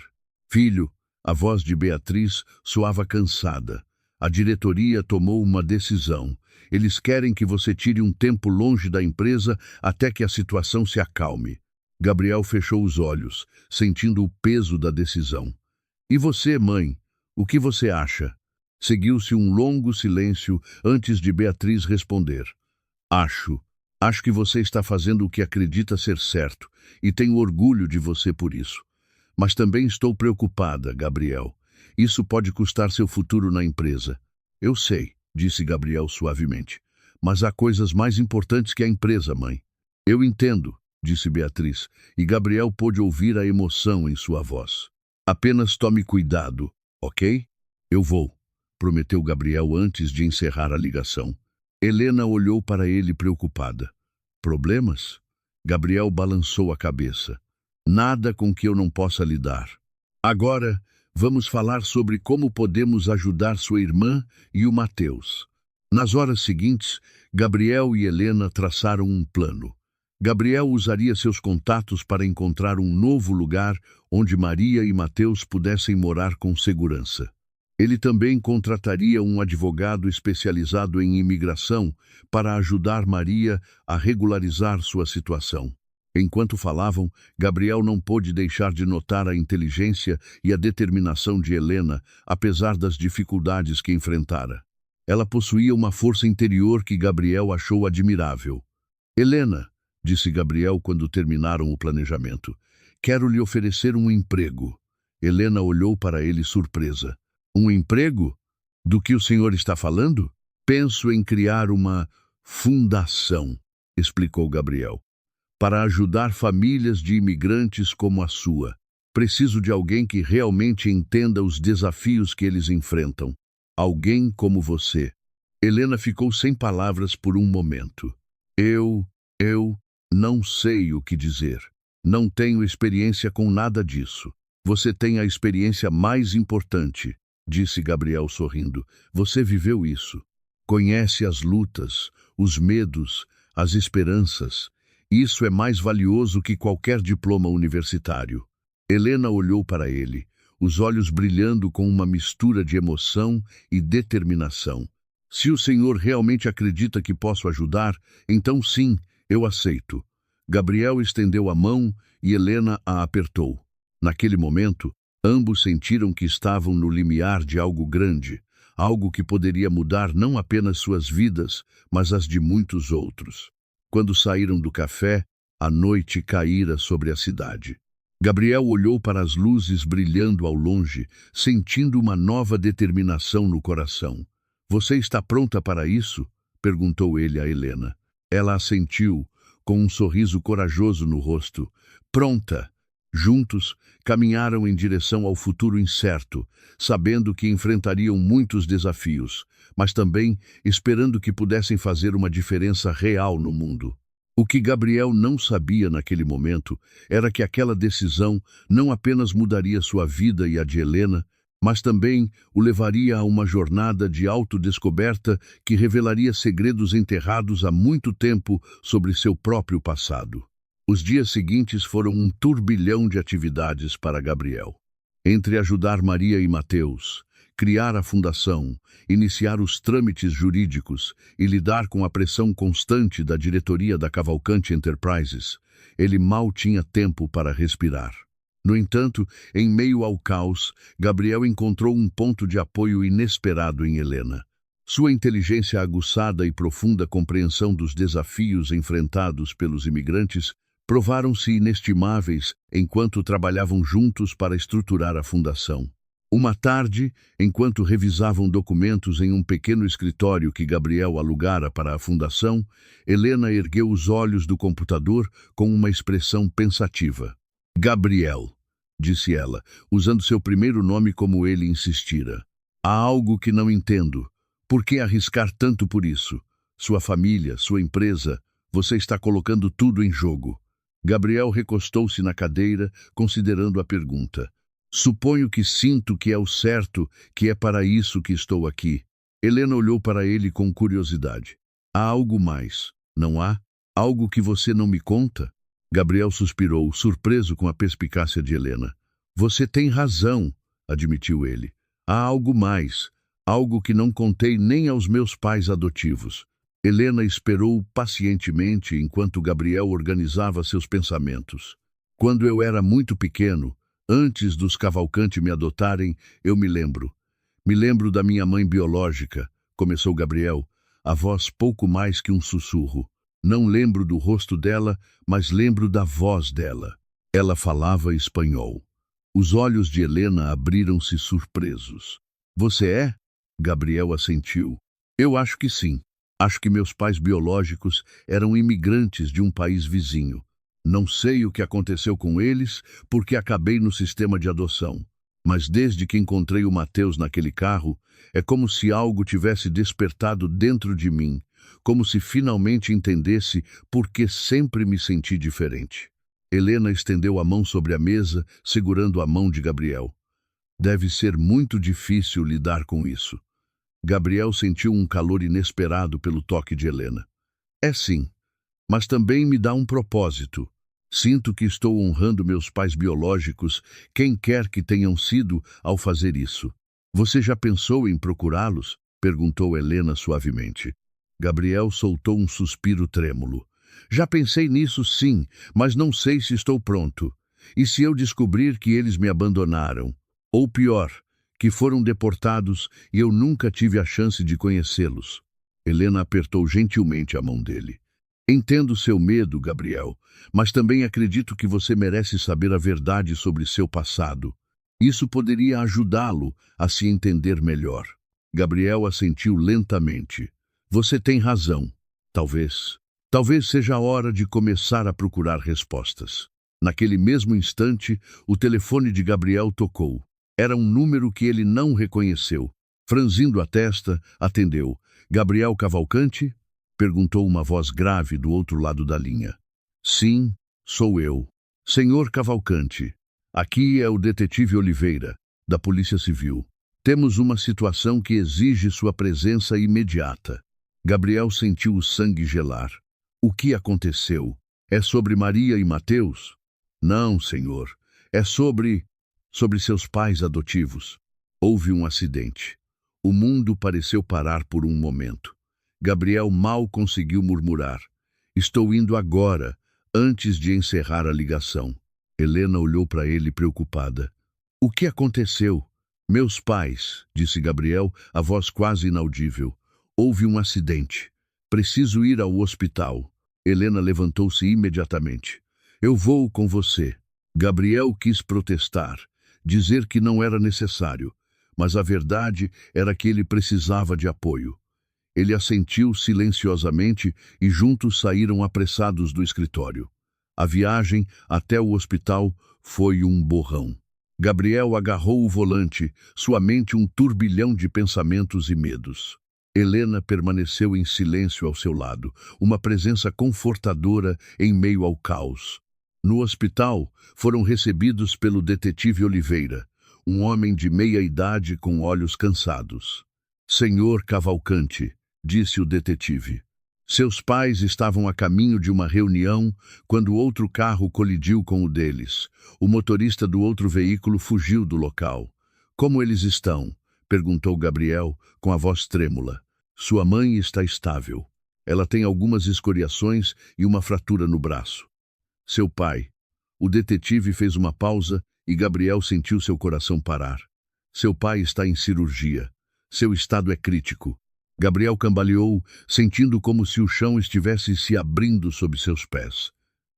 Filho, a voz de Beatriz soava cansada. A diretoria tomou uma decisão. Eles querem que você tire um tempo longe da empresa até que a situação se acalme. Gabriel fechou os olhos, sentindo o peso da decisão. E você, mãe? O que você acha? Seguiu-se um longo silêncio antes de Beatriz responder. Acho que você está fazendo o que acredita ser certo e tenho orgulho de você por isso. Mas também estou preocupada, Gabriel. Isso pode custar seu futuro na empresa. Eu sei, disse Gabriel suavemente. Mas há coisas mais importantes que a empresa, mãe. Eu entendo, disse Beatriz, e Gabriel pôde ouvir a emoção em sua voz. Apenas tome cuidado, ok? Eu vou, prometeu Gabriel antes de encerrar a ligação. Helena olhou para ele preocupada. Problemas? Gabriel balançou a cabeça. Nada com que eu não possa lidar. Agora, vamos falar sobre como podemos ajudar sua irmã e o Mateus. Nas horas seguintes, Gabriel e Helena traçaram um plano. Gabriel usaria seus contatos para encontrar um novo lugar onde Maria e Mateus pudessem morar com segurança. Ele também contrataria um advogado especializado em imigração para ajudar Maria a regularizar sua situação. Enquanto falavam, Gabriel não pôde deixar de notar a inteligência e a determinação de Helena, apesar das dificuldades que enfrentara. Ela possuía uma força interior que Gabriel achou admirável. Helena, disse Gabriel quando terminaram o planejamento, quero lhe oferecer um emprego. Helena olhou para ele surpresa. Um emprego? Do que o senhor está falando? Penso em criar uma fundação, explicou Gabriel, para ajudar famílias de imigrantes como a sua. Preciso de alguém que realmente entenda os desafios que eles enfrentam. Alguém como você. Helena ficou sem palavras por um momento. Eu não sei o que dizer. Não tenho experiência com nada disso. Você tem a experiência mais importante, disse Gabriel sorrindo. Você viveu isso. Conhece as lutas, os medos, as esperanças. Isso é mais valioso que qualquer diploma universitário. Helena olhou para ele, os olhos brilhando com uma mistura de emoção e determinação. Se o senhor realmente acredita que posso ajudar, então sim, eu aceito. Gabriel estendeu a mão e Helena a apertou. Naquele momento, ambos sentiram que estavam no limiar de algo grande, algo que poderia mudar não apenas suas vidas, mas as de muitos outros. Quando saíram do café, a noite caíra sobre a cidade. Gabriel olhou para as luzes brilhando ao longe, sentindo uma nova determinação no coração. Você está pronta para isso? Perguntou ele a Helena. Ela assentiu, com um sorriso corajoso no rosto. Pronta! Juntos, caminharam em direção ao futuro incerto, sabendo que enfrentariam muitos desafios, mas também esperando que pudessem fazer uma diferença real no mundo. O que Gabriel não sabia naquele momento era que aquela decisão não apenas mudaria sua vida e a de Helena, mas também o levaria a uma jornada de autodescoberta que revelaria segredos enterrados há muito tempo sobre seu próprio passado. Os dias seguintes foram um turbilhão de atividades para Gabriel. Entre ajudar Maria e Mateus, criar a fundação, iniciar os trâmites jurídicos e lidar com a pressão constante da diretoria da Cavalcante Enterprises, ele mal tinha tempo para respirar. No entanto, em meio ao caos, Gabriel encontrou um ponto de apoio inesperado em Helena. Sua inteligência aguçada e profunda compreensão dos desafios enfrentados pelos imigrantes provaram-se inestimáveis enquanto trabalhavam juntos para estruturar a fundação. Uma tarde, enquanto revisavam documentos em um pequeno escritório que Gabriel alugara para a fundação, Helena ergueu os olhos do computador com uma expressão pensativa. Gabriel, disse ela, usando seu primeiro nome como ele insistira. Há algo que não entendo. Por que arriscar tanto por isso? Sua família, sua empresa, você está colocando tudo em jogo. Gabriel recostou-se na cadeira, considerando a pergunta. Suponho que sinto que é o certo, que é para isso que estou aqui. Helena olhou para ele com curiosidade. Há algo mais, não há? Algo que você não me conta? Gabriel suspirou, surpreso com a perspicácia de Helena. Você tem razão, admitiu ele. Há algo mais, algo que não contei nem aos meus pais adotivos. Helena esperou pacientemente enquanto Gabriel organizava seus pensamentos. Quando eu era muito pequeno, antes dos Cavalcante me adotarem, eu me lembro. Me lembro da minha mãe biológica, começou Gabriel, a voz pouco mais que um sussurro. Não lembro do rosto dela, mas lembro da voz dela. Ela falava espanhol. Os olhos de Helena abriram-se surpresos. Você é? Gabriel assentiu. Eu acho que sim. Acho que meus pais biológicos eram imigrantes de um país vizinho. Não sei o que aconteceu com eles, porque acabei no sistema de adoção. Mas desde que encontrei o Mateus naquele carro, é como se algo tivesse despertado dentro de mim, como se finalmente entendesse por que sempre me senti diferente. Helena estendeu a mão sobre a mesa, segurando a mão de Gabriel. Deve ser muito difícil lidar com isso. Gabriel sentiu um calor inesperado pelo toque de Helena. É sim, mas também me dá um propósito. Sinto que estou honrando meus pais biológicos, quem quer que tenham sido, ao fazer isso. Você já pensou em procurá-los? Perguntou Helena suavemente. Gabriel soltou um suspiro trêmulo. Já pensei nisso sim, mas não sei se estou pronto. E se eu descobrir que eles me abandonaram? Ou pior, que foram deportados e eu nunca tive a chance de conhecê-los? Helena apertou gentilmente a mão dele. Entendo seu medo, Gabriel, mas também acredito que você merece saber a verdade sobre seu passado. Isso poderia ajudá-lo a se entender melhor. Gabriel assentiu lentamente. Você tem razão. Talvez seja a hora de começar a procurar respostas. Naquele mesmo instante, o telefone de Gabriel tocou. Era um número que ele não reconheceu. Franzindo a testa, atendeu. Gabriel Cavalcante? Perguntou uma voz grave do outro lado da linha. Sim, sou eu. Senhor Cavalcante, aqui é o detetive Oliveira, da Polícia Civil. Temos uma situação que exige sua presença imediata. Gabriel sentiu o sangue gelar. O que aconteceu? É sobre Maria e Mateus? Não, senhor. É sobre seus pais adotivos. Houve um acidente. O mundo pareceu parar por um momento. Gabriel mal conseguiu murmurar. Estou indo agora, antes de encerrar a ligação. Helena olhou para ele preocupada. O que aconteceu? Meus pais, disse Gabriel, a voz quase inaudível. Houve um acidente. Preciso ir ao hospital. Helena levantou-se imediatamente. Eu vou com você. Gabriel quis protestar, dizer que não era necessário, mas a verdade era que ele precisava de apoio. Ele assentiu silenciosamente e juntos saíram apressados do escritório. A viagem até o hospital foi um borrão. Gabriel agarrou o volante, sua mente um turbilhão de pensamentos e medos. Helena permaneceu em silêncio ao seu lado, uma presença confortadora em meio ao caos. No hospital, foram recebidos pelo detetive Oliveira, um homem de meia idade com olhos cansados. Senhor Cavalcante, disse o detetive. Seus pais estavam a caminho de uma reunião quando outro carro colidiu com o deles. O motorista do outro veículo fugiu do local. Como eles estão? Perguntou Gabriel, com a voz trêmula. Sua mãe está estável. Ela tem algumas escoriações e uma fratura no braço. Seu pai. O detetive fez uma pausa e Gabriel sentiu seu coração parar. Seu pai está em cirurgia. Seu estado é crítico. Gabriel cambaleou, sentindo como se o chão estivesse se abrindo sob seus pés.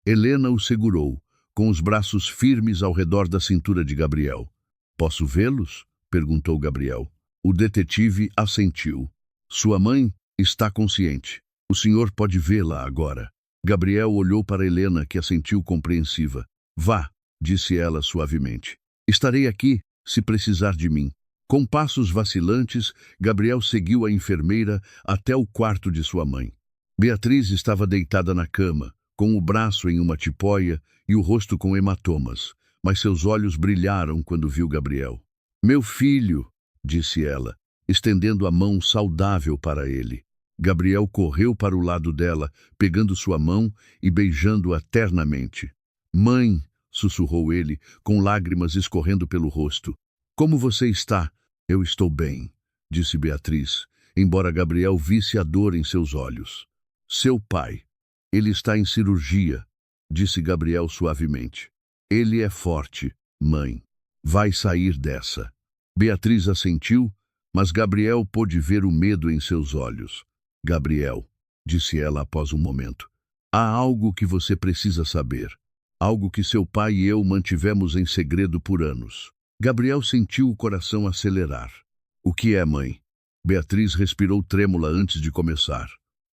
Helena o segurou, com os braços firmes ao redor da cintura de Gabriel. Posso vê-los? Perguntou Gabriel. O detetive assentiu. Sua mãe está consciente. O senhor pode vê-la agora. Gabriel olhou para Helena, que assentiu compreensiva. Vá, disse ela suavemente. Estarei aqui, se precisar de mim. Com passos vacilantes, Gabriel seguiu a enfermeira até o quarto de sua mãe. Beatriz estava deitada na cama, com o braço em uma tipóia e o rosto com hematomas, mas seus olhos brilharam quando viu Gabriel. Meu filho, disse ela, estendendo a mão saudável para ele. Gabriel correu para o lado dela, pegando sua mão e beijando-a ternamente. Mãe, sussurrou ele, com lágrimas escorrendo pelo rosto. Como você está? Eu estou bem, disse Beatriz, embora Gabriel visse a dor em seus olhos. Seu pai. Ele está em cirurgia, disse Gabriel suavemente. Ele é forte, mãe. Vai sair dessa. Beatriz assentiu, mas Gabriel pôde ver o medo em seus olhos. Gabriel, disse ela após um momento, há algo que você precisa saber. Algo que seu pai e eu mantivemos em segredo por anos. Gabriel sentiu o coração acelerar. O que é, mãe? Beatriz respirou trêmula antes de começar.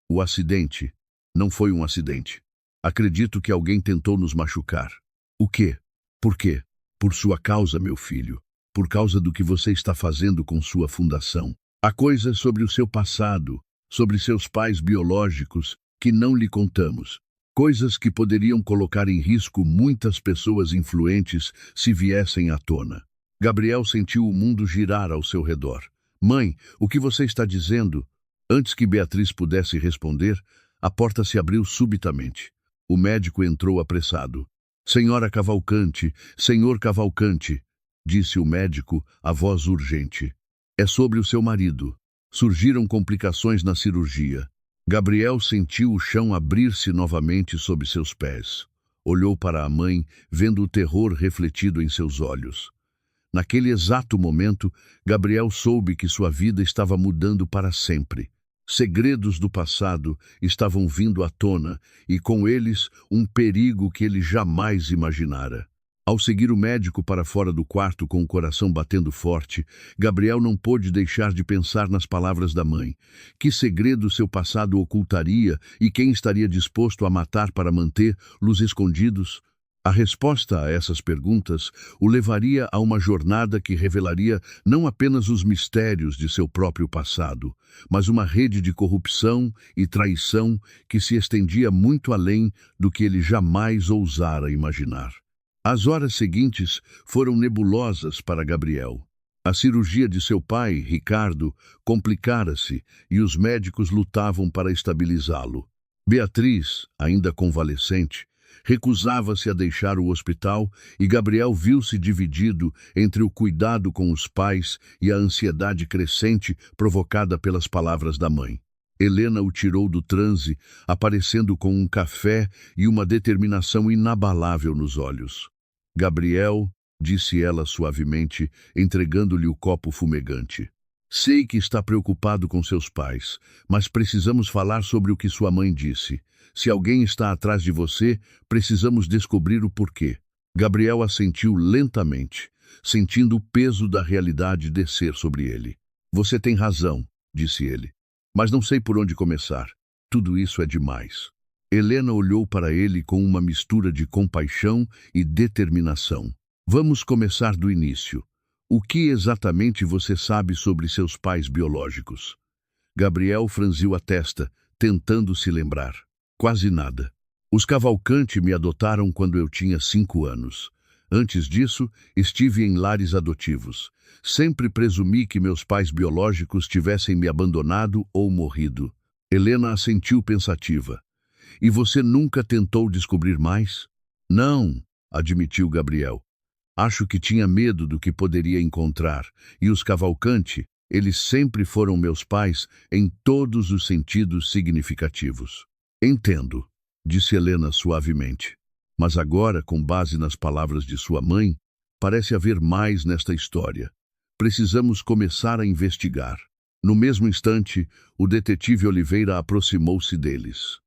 O acidente. Não foi um acidente. Acredito que alguém tentou nos machucar. O quê? Por quê? Por sua causa, meu filho. Por causa do que você está fazendo com sua fundação. Há coisas sobre o seu passado, sobre seus pais biológicos, que não lhe contamos. Coisas que poderiam colocar em risco muitas pessoas influentes se viessem à tona. Gabriel sentiu o mundo girar ao seu redor. Mãe, o que você está dizendo? Antes que Beatriz pudesse responder, a porta se abriu subitamente. O médico entrou apressado. Senhora Cavalcante, senhor Cavalcante, disse o médico, a voz urgente. É sobre o seu marido. Surgiram complicações na cirurgia. Gabriel sentiu o chão abrir-se novamente sob seus pés. Olhou para a mãe, vendo o terror refletido em seus olhos. Naquele exato momento, Gabriel soube que sua vida estava mudando para sempre. Segredos do passado estavam vindo à tona e, com eles, um perigo que ele jamais imaginara. Ao seguir o médico para fora do quarto com o coração batendo forte, Gabriel não pôde deixar de pensar nas palavras da mãe. Que segredo seu passado ocultaria e quem estaria disposto a matar para manter-los escondidos? A resposta a essas perguntas o levaria a uma jornada que revelaria não apenas os mistérios de seu próprio passado, mas uma rede de corrupção e traição que se estendia muito além do que ele jamais ousara imaginar. As horas seguintes foram nebulosas para Gabriel. A cirurgia de seu pai, Ricardo, complicara-se e os médicos lutavam para estabilizá-lo. Beatriz, ainda convalescente, recusava-se a deixar o hospital e Gabriel viu-se dividido entre o cuidado com os pais e a ansiedade crescente provocada pelas palavras da mãe. Helena o tirou do transe, aparecendo com um café e uma determinação inabalável nos olhos. Gabriel, disse ela suavemente, entregando-lhe o copo fumegante. Sei que está preocupado com seus pais, mas precisamos falar sobre o que sua mãe disse. Se alguém está atrás de você, precisamos descobrir o porquê. Gabriel assentiu lentamente, sentindo o peso da realidade descer sobre ele. Você tem razão, disse ele. Mas não sei por onde começar. Tudo isso é demais. Helena olhou para ele com uma mistura de compaixão e determinação. Vamos começar do início. O que exatamente você sabe sobre seus pais biológicos? Gabriel franziu a testa, tentando se lembrar. Quase nada. Os Cavalcante me adotaram quando eu tinha 5 anos. Antes disso, estive em lares adotivos. Sempre presumi que meus pais biológicos tivessem me abandonado ou morrido. Helena assentiu pensativa. E você nunca tentou descobrir mais? Não, admitiu Gabriel. Acho que tinha medo do que poderia encontrar. E os Cavalcante, eles sempre foram meus pais em todos os sentidos significativos. Entendo, disse Helena suavemente. Mas agora, com base nas palavras de sua mãe, parece haver mais nesta história. Precisamos começar a investigar. No mesmo instante, o detetive Oliveira aproximou-se deles.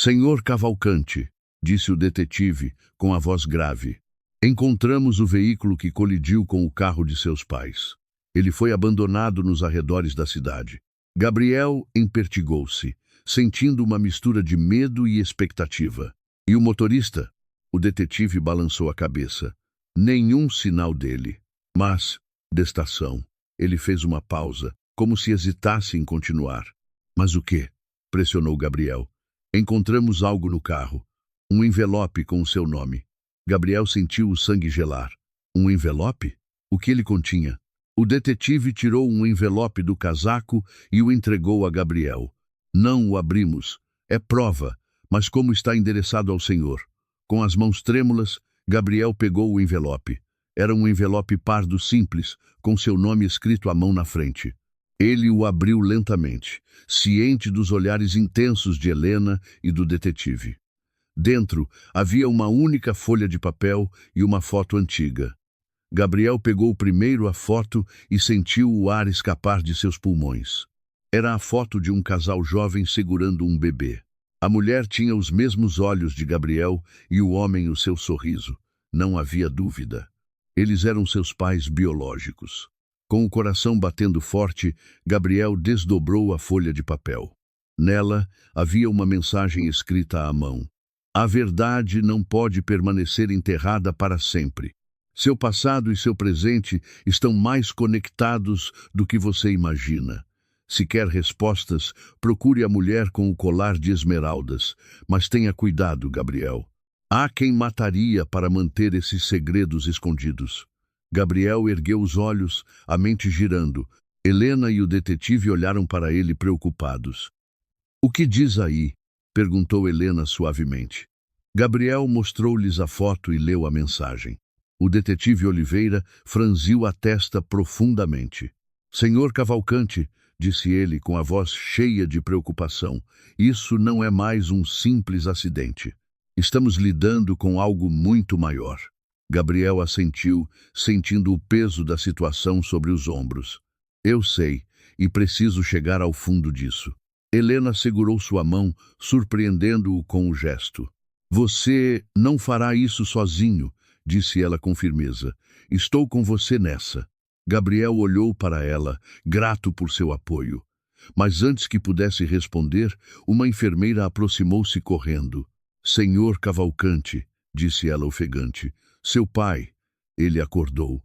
Senhor Cavalcante, disse o detetive, com a voz grave. Encontramos o veículo que colidiu com o carro de seus pais. Ele foi abandonado nos arredores da cidade. Gabriel empertigou-se, sentindo uma mistura de medo e expectativa. E o motorista? O detetive balançou a cabeça. Nenhum sinal dele. Mas, da estação, ele fez uma pausa, como se hesitasse em continuar. Mas o quê? Pressionou Gabriel. Encontramos algo no carro. Um envelope com o seu nome. Gabriel sentiu o sangue gelar. Um envelope? O que ele continha? O detetive tirou um envelope do casaco e o entregou a Gabriel. Não o abrimos. É prova, mas como está endereçado ao senhor? Com as mãos trêmulas, Gabriel pegou o envelope. Era um envelope pardo simples, com seu nome escrito à mão na frente. Ele o abriu lentamente, ciente dos olhares intensos de Helena e do detetive. Dentro havia uma única folha de papel e uma foto antiga. Gabriel pegou primeiro a foto e sentiu o ar escapar de seus pulmões. Era a foto de um casal jovem segurando um bebê. A mulher tinha os mesmos olhos de Gabriel e o homem o seu sorriso. Não havia dúvida. Eles eram seus pais biológicos. Com o coração batendo forte, Gabriel desdobrou a folha de papel. Nela havia uma mensagem escrita à mão. A verdade não pode permanecer enterrada para sempre. Seu passado e seu presente estão mais conectados do que você imagina. Se quer respostas, procure a mulher com o colar de esmeraldas, mas tenha cuidado, Gabriel. Há quem mataria para manter esses segredos escondidos. Gabriel ergueu os olhos, a mente girando. Helena e o detetive olharam para ele preocupados. O que diz aí? Perguntou Helena suavemente. Gabriel mostrou-lhes a foto e leu a mensagem. O detetive Oliveira franziu a testa profundamente. Senhor Cavalcante, disse ele com a voz cheia de preocupação, isso não é mais um simples acidente. Estamos lidando com algo muito maior. Gabriel assentiu, sentindo o peso da situação sobre os ombros. Eu sei, e preciso chegar ao fundo disso. Helena segurou sua mão, surpreendendo-o com o gesto. Você não fará isso sozinho, disse ela com firmeza. Estou com você nessa. Gabriel olhou para ela, grato por seu apoio. Mas antes que pudesse responder, uma enfermeira aproximou-se correndo. Senhor Cavalcante, disse ela ofegante. Seu pai. Ele acordou.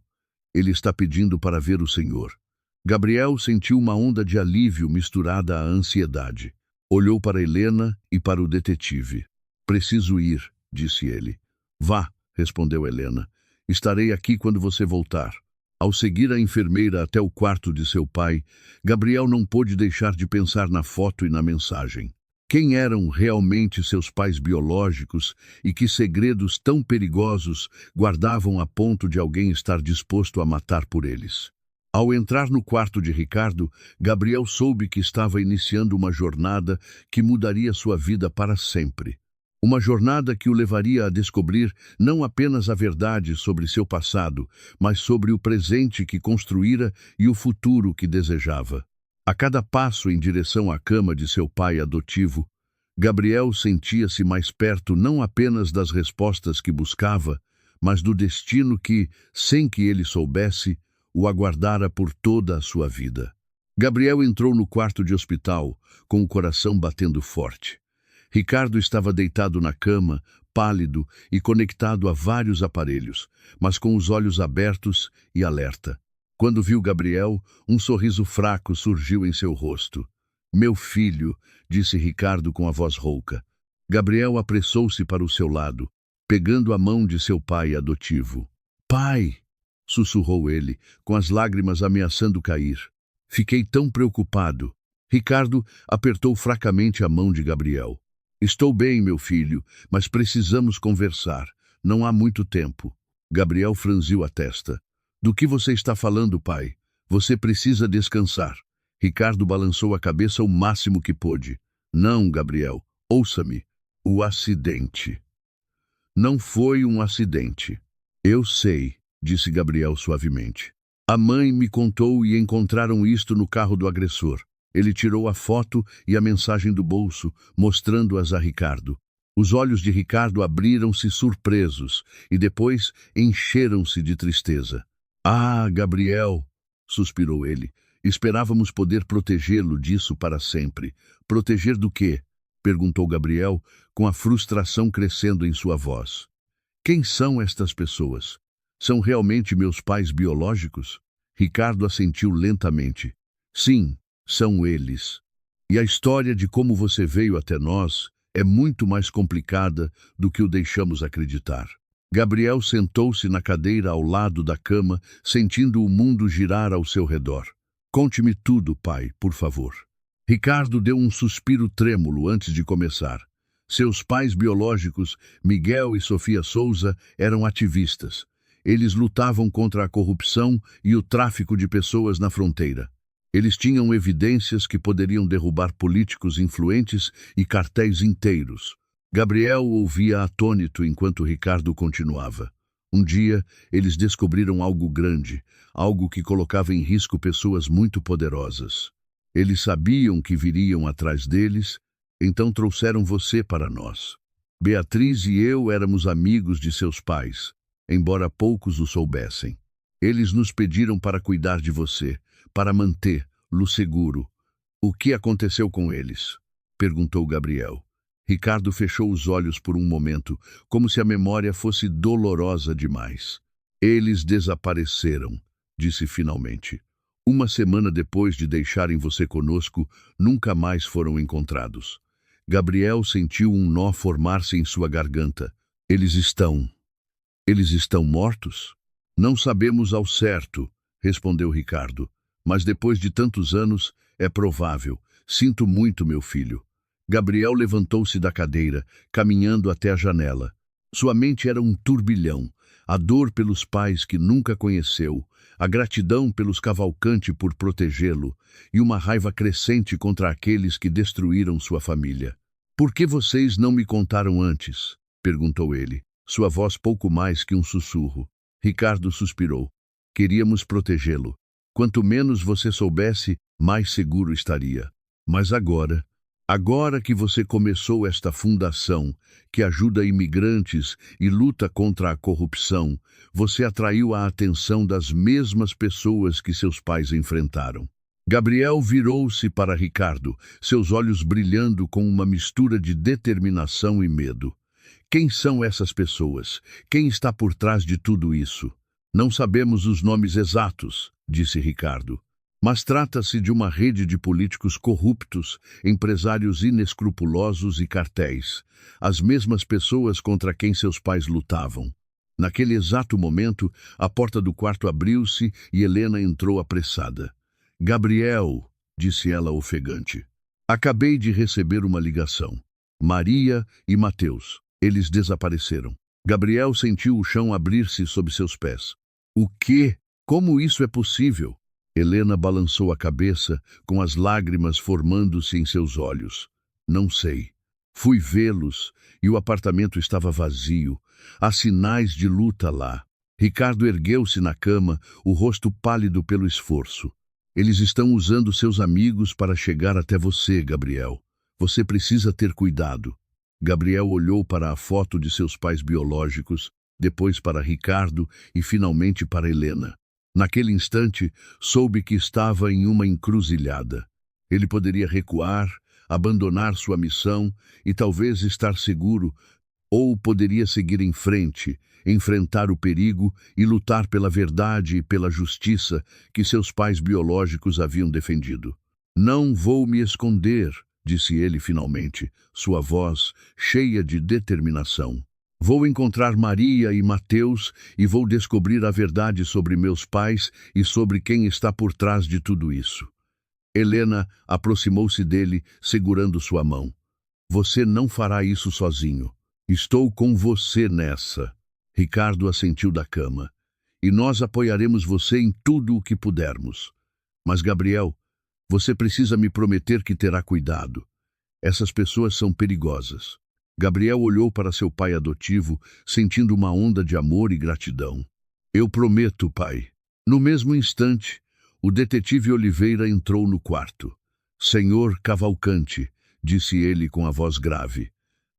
Ele está pedindo para ver o senhor. Gabriel sentiu uma onda de alívio misturada à ansiedade. Olhou para Helena e para o detetive. Preciso ir, disse ele. Vá, respondeu Helena. Estarei aqui quando você voltar. Ao seguir a enfermeira até o quarto de seu pai, Gabriel não pôde deixar de pensar na foto e na mensagem. Quem eram realmente seus pais biológicos e que segredos tão perigosos guardavam a ponto de alguém estar disposto a matar por eles? Ao entrar no quarto de Ricardo, Gabriel soube que estava iniciando uma jornada que mudaria sua vida para sempre. Uma jornada que o levaria a descobrir não apenas a verdade sobre seu passado, mas sobre o presente que construíra e o futuro que desejava. A cada passo em direção à cama de seu pai adotivo, Gabriel sentia-se mais perto não apenas das respostas que buscava, mas do destino que, sem que ele soubesse, o aguardara por toda a sua vida. Gabriel entrou no quarto de hospital, com o coração batendo forte. Ricardo estava deitado na cama, pálido e conectado a vários aparelhos, mas com os olhos abertos e alerta. Quando viu Gabriel, um sorriso fraco surgiu em seu rosto. Meu filho, disse Ricardo com a voz rouca. Gabriel apressou-se para o seu lado, pegando a mão de seu pai adotivo. Pai! Sussurrou ele, com as lágrimas ameaçando cair. Fiquei tão preocupado. Ricardo apertou fracamente a mão de Gabriel. Estou bem, meu filho, mas precisamos conversar. Não há muito tempo. Gabriel franziu a testa. Do que você está falando, pai? Você precisa descansar. Ricardo balançou a cabeça o máximo que pôde. Não, Gabriel, ouça-me. O acidente. Não foi um acidente. Eu sei, disse Gabriel suavemente. A mãe me contou e encontraram isto no carro do agressor. Ele tirou a foto e a mensagem do bolso, mostrando-as a Ricardo. Os olhos de Ricardo abriram-se surpresos e depois encheram-se de tristeza. Ah, Gabriel, suspirou ele. Esperávamos poder protegê-lo disso para sempre. Proteger do quê? Perguntou Gabriel, com a frustração crescendo em sua voz. Quem são estas pessoas? São realmente meus pais biológicos? Ricardo assentiu lentamente. Sim, são eles. E a história de como você veio até nós é muito mais complicada do que o deixamos acreditar. Gabriel sentou-se na cadeira ao lado da cama, sentindo o mundo girar ao seu redor. Conte-me tudo, pai, por favor. Ricardo deu um suspiro trêmulo antes de começar. Seus pais biológicos, Miguel e Sofia Souza, eram ativistas. Eles lutavam contra a corrupção e o tráfico de pessoas na fronteira. Eles tinham evidências que poderiam derrubar políticos influentes e cartéis inteiros. Gabriel ouvia atônito enquanto Ricardo continuava. Um dia, eles descobriram algo grande, algo que colocava em risco pessoas muito poderosas. Eles sabiam que viriam atrás deles, então trouxeram você para nós. Beatriz e eu éramos amigos de seus pais, embora poucos o soubessem. Eles nos pediram para cuidar de você, para mantê-lo seguro. O que aconteceu com eles? Perguntou Gabriel. Ricardo fechou os olhos por um momento, como se a memória fosse dolorosa demais. Eles desapareceram, disse finalmente. Uma semana depois de deixarem você conosco, nunca mais foram encontrados. Gabriel sentiu um nó formar-se em sua garganta. Eles estão mortos? Não sabemos ao certo, respondeu Ricardo. Mas depois de tantos anos, é provável. Sinto muito, meu filho. Gabriel levantou-se da cadeira, caminhando até a janela. Sua mente era um turbilhão. A dor pelos pais que nunca conheceu, a gratidão pelos Cavalcante por protegê-lo e uma raiva crescente contra aqueles que destruíram sua família. Por que vocês não me contaram antes? Perguntou ele, sua voz pouco mais que um sussurro. Ricardo suspirou. Queríamos protegê-lo. Quanto menos você soubesse, mais seguro estaria. Mas agora, Agora que você começou esta fundação, que ajuda imigrantes e luta contra a corrupção, você atraiu a atenção das mesmas pessoas que seus pais enfrentaram. Gabriel virou-se para Ricardo, seus olhos brilhando com uma mistura de determinação e medo. Quem são essas pessoas? Quem está por trás de tudo isso? Não sabemos os nomes exatos, disse Ricardo. Mas trata-se de uma rede de políticos corruptos, empresários inescrupulosos e cartéis, as mesmas pessoas contra quem seus pais lutavam. Naquele exato momento, a porta do quarto abriu-se e Helena entrou apressada. Gabriel, disse ela ofegante. Acabei de receber uma ligação. Maria e Mateus. Eles desapareceram. Gabriel sentiu o chão abrir-se sob seus pés. O quê? Como isso é possível? Helena balançou a cabeça, com as lágrimas formando-se em seus olhos. Não sei. Fui vê-los e o apartamento estava vazio. Há sinais de luta lá. Ricardo ergueu-se na cama, o rosto pálido pelo esforço. Eles estão usando seus amigos para chegar até você, Gabriel. Você precisa ter cuidado. Gabriel olhou para a foto de seus pais biológicos, depois para Ricardo e finalmente para Helena. Naquele instante, soube que estava em uma encruzilhada. Ele poderia recuar, abandonar sua missão e talvez estar seguro, ou poderia seguir em frente, enfrentar o perigo e lutar pela verdade e pela justiça que seus pais biológicos haviam defendido. Não vou me esconder, disse ele finalmente, sua voz cheia de determinação. Vou encontrar Maria e Mateus e vou descobrir a verdade sobre meus pais e sobre quem está por trás de tudo isso. Helena aproximou-se dele, segurando sua mão. Você não fará isso sozinho. Estou com você nessa. Ricardo assentiu da cama. E nós apoiaremos você em tudo o que pudermos. Mas, Gabriel, você precisa me prometer que terá cuidado. Essas pessoas são perigosas. Gabriel olhou para seu pai adotivo, sentindo uma onda de amor e gratidão. Eu prometo, pai. No mesmo instante, o detetive Oliveira entrou no quarto. Senhor Cavalcante, disse ele com a voz grave.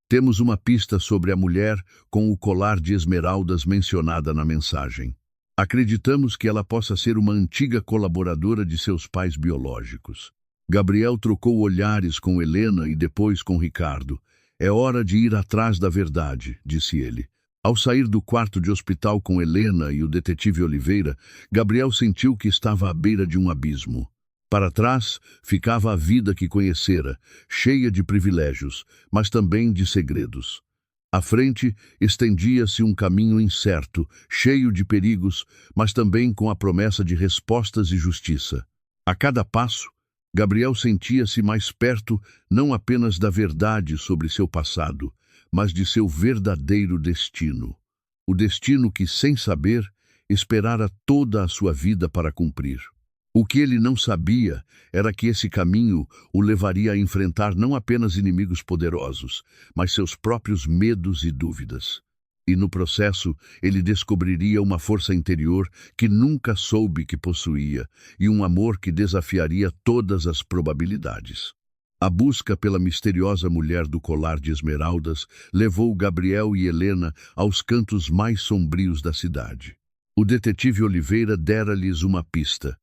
Temos uma pista sobre a mulher com o colar de esmeraldas mencionada na mensagem. Acreditamos que ela possa ser uma antiga colaboradora de seus pais biológicos. Gabriel trocou olhares com Helena e depois com Ricardo. É hora de ir atrás da verdade, disse ele. Ao sair do quarto de hospital com Helena e o detetive Oliveira, Gabriel sentiu que estava à beira de um abismo. Para trás ficava a vida que conhecera, cheia de privilégios, mas também de segredos. À frente estendia-se um caminho incerto, cheio de perigos, mas também com a promessa de respostas e justiça. A cada passo, Gabriel sentia-se mais perto não apenas da verdade sobre seu passado, mas de seu verdadeiro destino. O destino que, sem saber, esperara toda a sua vida para cumprir. O que ele não sabia era que esse caminho o levaria a enfrentar não apenas inimigos poderosos, mas seus próprios medos e dúvidas. E no processo, ele descobriria uma força interior que nunca soube que possuía e um amor que desafiaria todas as probabilidades. A busca pela misteriosa mulher do colar de esmeraldas levou Gabriel e Helena aos cantos mais sombrios da cidade. O detetive Oliveira dera-lhes uma pista.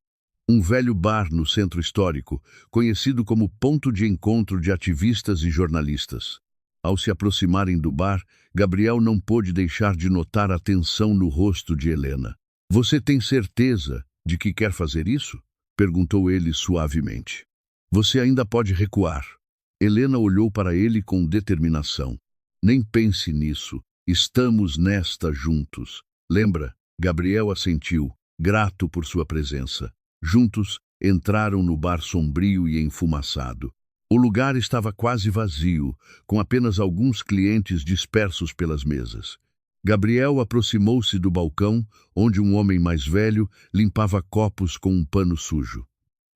Um velho bar no centro histórico, conhecido como ponto de encontro de ativistas e jornalistas. Ao se aproximarem do bar, Gabriel não pôde deixar de notar a tensão no rosto de Helena. Você tem certeza de que quer fazer isso? Perguntou ele suavemente. Você ainda pode recuar. Helena olhou para ele com determinação. Nem pense nisso. Estamos nesta juntos. Lembra? Gabriel assentiu, grato por sua presença. Juntos, entraram no bar sombrio e enfumaçado. O lugar estava quase vazio, com apenas alguns clientes dispersos pelas mesas. Gabriel aproximou-se do balcão, onde um homem mais velho limpava copos com um pano sujo.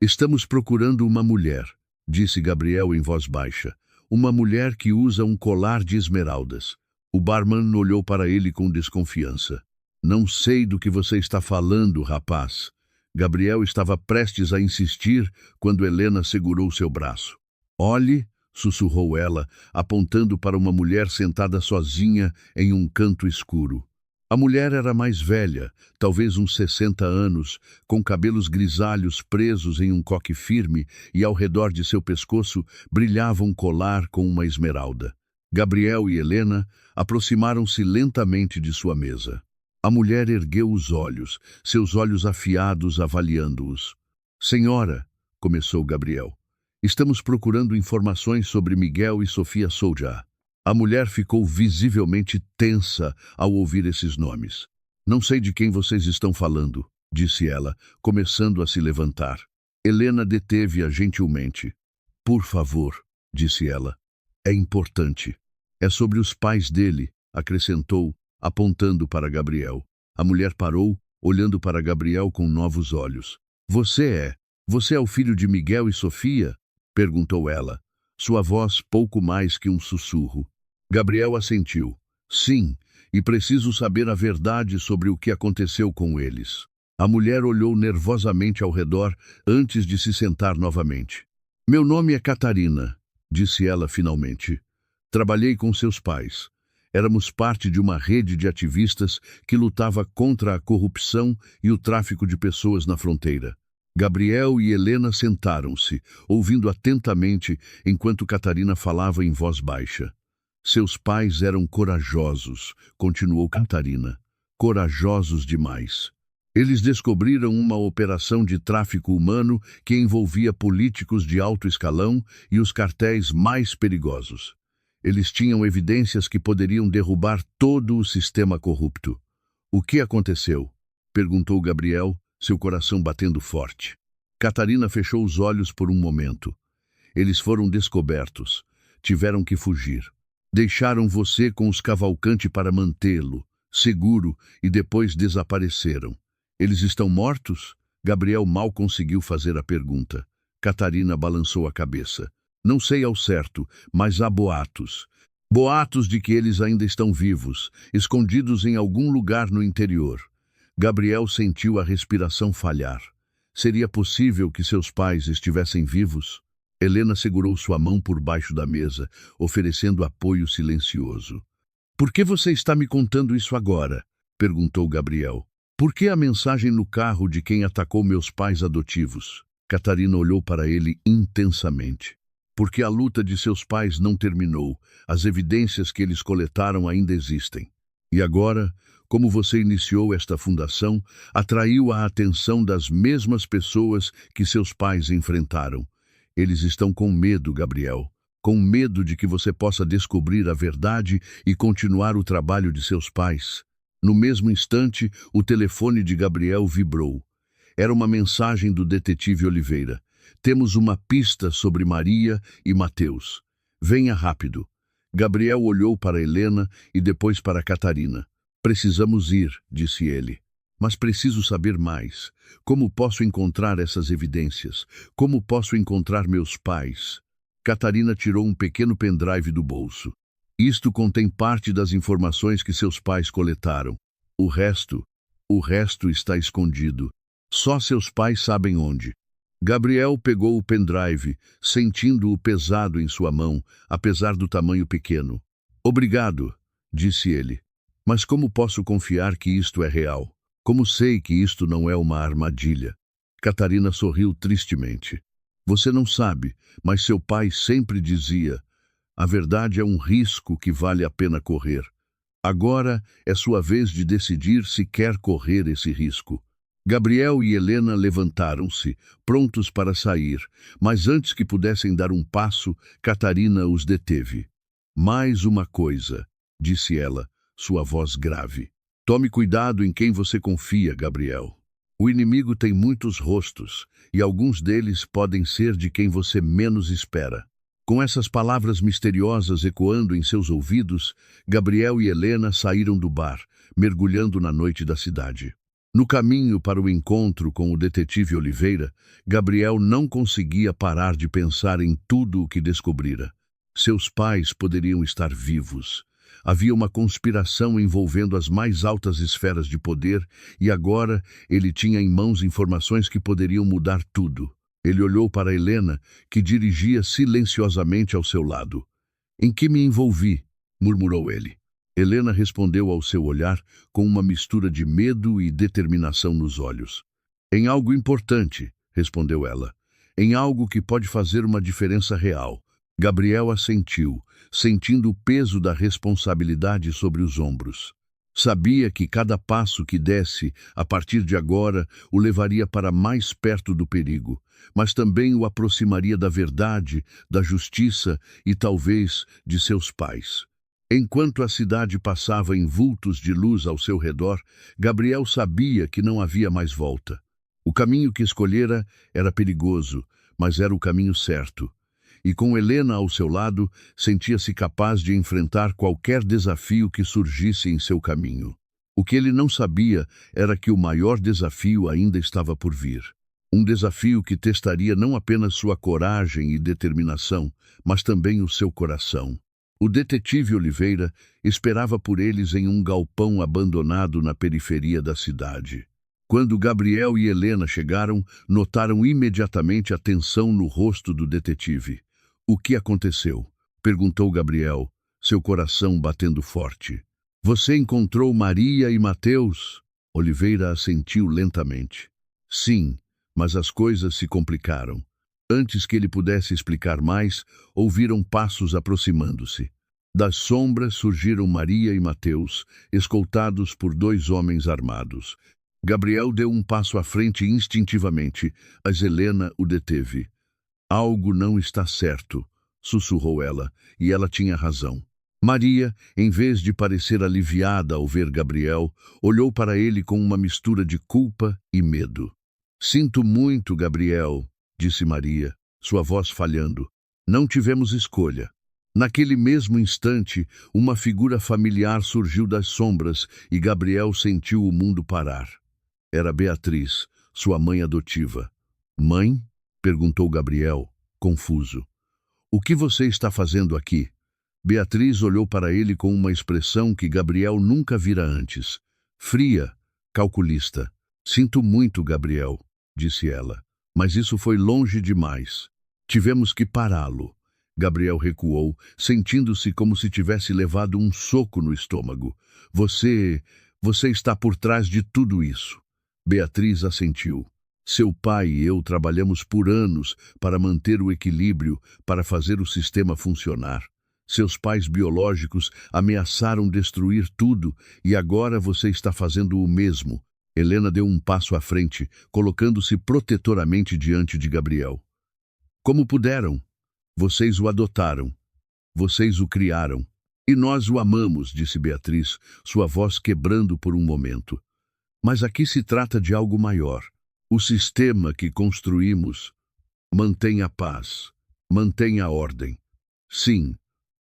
Estamos procurando uma mulher, disse Gabriel em voz baixa. Uma mulher que usa um colar de esmeraldas. O barman olhou para ele com desconfiança. Não sei do que você está falando, rapaz. Gabriel estava prestes a insistir quando Helena segurou seu braço. Olhe, sussurrou ela, apontando para uma mulher sentada sozinha em um canto escuro. A mulher era mais velha, talvez uns 60 anos, com cabelos grisalhos presos em um coque firme e ao redor de seu pescoço brilhava um colar com uma esmeralda. Gabriel e Helena aproximaram-se lentamente de sua mesa. A mulher ergueu os olhos, seus olhos afiados avaliando-os. Senhora, começou Gabriel, estamos procurando informações sobre Miguel e Sofia Souja. A mulher ficou visivelmente tensa ao ouvir esses nomes. Não sei de quem vocês estão falando, disse ela, começando a se levantar. Helena deteve-a gentilmente. Por favor, disse ela. É importante. É sobre os pais dele, acrescentou, apontando para Gabriel. A mulher parou, olhando para Gabriel com novos olhos. Você é o filho de Miguel e Sofia? Perguntou ela, sua voz pouco mais que um sussurro. Gabriel assentiu. Sim, e preciso saber a verdade sobre o que aconteceu com eles. A mulher olhou nervosamente ao redor antes de se sentar novamente. Meu nome é Catarina, disse ela finalmente. Trabalhei com seus pais. Éramos parte de uma rede de ativistas que lutava contra a corrupção e o tráfico de pessoas na fronteira. Gabriel e Helena sentaram-se, ouvindo atentamente enquanto Catarina falava em voz baixa. Seus pais eram corajosos, continuou Catarina. Corajosos demais. Eles descobriram uma operação de tráfico humano que envolvia políticos de alto escalão e os cartéis mais perigosos. Eles tinham evidências que poderiam derrubar todo o sistema corrupto. O que aconteceu? Perguntou Gabriel, seu coração batendo forte. Catarina fechou os olhos por um momento. Eles foram descobertos. Tiveram que fugir. Deixaram você com os Cavalcante para mantê-lo, seguro, e depois desapareceram. Eles estão mortos? Gabriel mal conseguiu fazer a pergunta. Catarina balançou a cabeça. Não sei ao certo, mas há boatos. Boatos de que eles ainda estão vivos, escondidos em algum lugar no interior. Gabriel sentiu a respiração falhar. Seria possível que seus pais estivessem vivos? Helena segurou sua mão por baixo da mesa, oferecendo apoio silencioso. Por que você está me contando isso agora? Perguntou Gabriel. Por que a mensagem no carro de quem atacou meus pais adotivos? Catarina olhou para ele intensamente. Porque a luta de seus pais não terminou. As evidências que eles coletaram ainda existem. E agora, como você iniciou esta fundação, atraiu a atenção das mesmas pessoas que seus pais enfrentaram. Eles estão com medo, Gabriel. Com medo de que você possa descobrir a verdade e continuar o trabalho de seus pais. No mesmo instante, o telefone de Gabriel vibrou. Era uma mensagem do detetive Oliveira. Temos uma pista sobre Maria e Mateus. Venha rápido. Gabriel olhou para Helena e depois para Catarina. Precisamos ir, disse ele. Mas preciso saber mais. Como posso encontrar essas evidências? Como posso encontrar meus pais? Catarina tirou um pequeno pendrive do bolso. Isto contém parte das informações que seus pais coletaram. O resto está escondido. Só seus pais sabem onde. Gabriel pegou o pendrive, sentindo-o pesado em sua mão, apesar do tamanho pequeno. Obrigado, disse ele. Mas como posso confiar que isto é real? Como sei que isto não é uma armadilha? Catarina sorriu tristemente. Você não sabe, mas seu pai sempre dizia: a verdade é um risco que vale a pena correr. Agora é sua vez de decidir se quer correr esse risco. Gabriel e Helena levantaram-se, prontos para sair, mas antes que pudessem dar um passo, Catarina os deteve. Mais uma coisa, disse ela, sua voz grave. Tome cuidado em quem você confia, Gabriel. O inimigo tem muitos rostos, e alguns deles podem ser de quem você menos espera. Com essas palavras misteriosas ecoando em seus ouvidos, Gabriel e Helena saíram do bar, mergulhando na noite da cidade. No caminho para o encontro com o detetive Oliveira, Gabriel não conseguia parar de pensar em tudo o que descobrira. Seus pais poderiam estar vivos. Havia uma conspiração envolvendo as mais altas esferas de poder e agora ele tinha em mãos informações que poderiam mudar tudo. Ele olhou para Helena, que dirigia silenciosamente ao seu lado. Em que me envolvi? Murmurou ele. Helena respondeu ao seu olhar com uma mistura de medo e determinação nos olhos. Em algo importante, respondeu ela. Em algo que pode fazer uma diferença real. Gabriel assentiu, sentindo o peso da responsabilidade sobre os ombros. Sabia que cada passo que desse, a partir de agora, o levaria para mais perto do perigo, mas também o aproximaria da verdade, da justiça e talvez de seus pais. Enquanto a cidade passava em vultos de luz ao seu redor, Gabriel sabia que não havia mais volta. O caminho que escolhera era perigoso, mas era o caminho certo. E com Helena ao seu lado, sentia-se capaz de enfrentar qualquer desafio que surgisse em seu caminho. O que ele não sabia era que o maior desafio ainda estava por vir. Um desafio que testaria não apenas sua coragem e determinação, mas também o seu coração. O detetive Oliveira esperava por eles em um galpão abandonado na periferia da cidade. Quando Gabriel e Helena chegaram, notaram imediatamente a tensão no rosto do detetive. O que aconteceu? Perguntou Gabriel, seu coração batendo forte. Você encontrou Maria e Mateus? Oliveira assentiu lentamente. Sim, mas as coisas se complicaram. Antes que ele pudesse explicar mais, ouviram passos aproximando-se. Das sombras surgiram Maria e Mateus, escoltados por 2 homens armados. Gabriel deu um passo à frente instintivamente, mas Helena o deteve. Algo não está certo, sussurrou ela, e ela tinha razão. Maria, em vez de parecer aliviada ao ver Gabriel, olhou para ele com uma mistura de culpa e medo. Sinto muito, Gabriel, disse Maria, sua voz falhando. Não tivemos escolha. Naquele mesmo instante, uma figura familiar surgiu das sombras e Gabriel sentiu o mundo parar. Era Beatriz, sua mãe adotiva. Mãe? Perguntou Gabriel, confuso. O que você está fazendo aqui? Beatriz olhou para ele com uma expressão que Gabriel nunca vira antes. Fria, calculista. Sinto muito, Gabriel, disse ela, mas isso foi longe demais. Tivemos que pará-lo. Gabriel recuou, sentindo-se como se tivesse levado um soco no estômago. Você está por trás de tudo isso. Beatriz assentiu. Seu pai e eu trabalhamos por anos para manter o equilíbrio, para fazer o sistema funcionar. Seus pais biológicos ameaçaram destruir tudo e agora você está fazendo o mesmo. Helena deu um passo à frente, colocando-se protetoramente diante de Gabriel. Como puderam? Vocês o adotaram. Vocês o criaram. E nós o amamos, disse Beatriz, sua voz quebrando por um momento. Mas aqui se trata de algo maior. O sistema que construímos mantém a paz, mantém a ordem. Sim,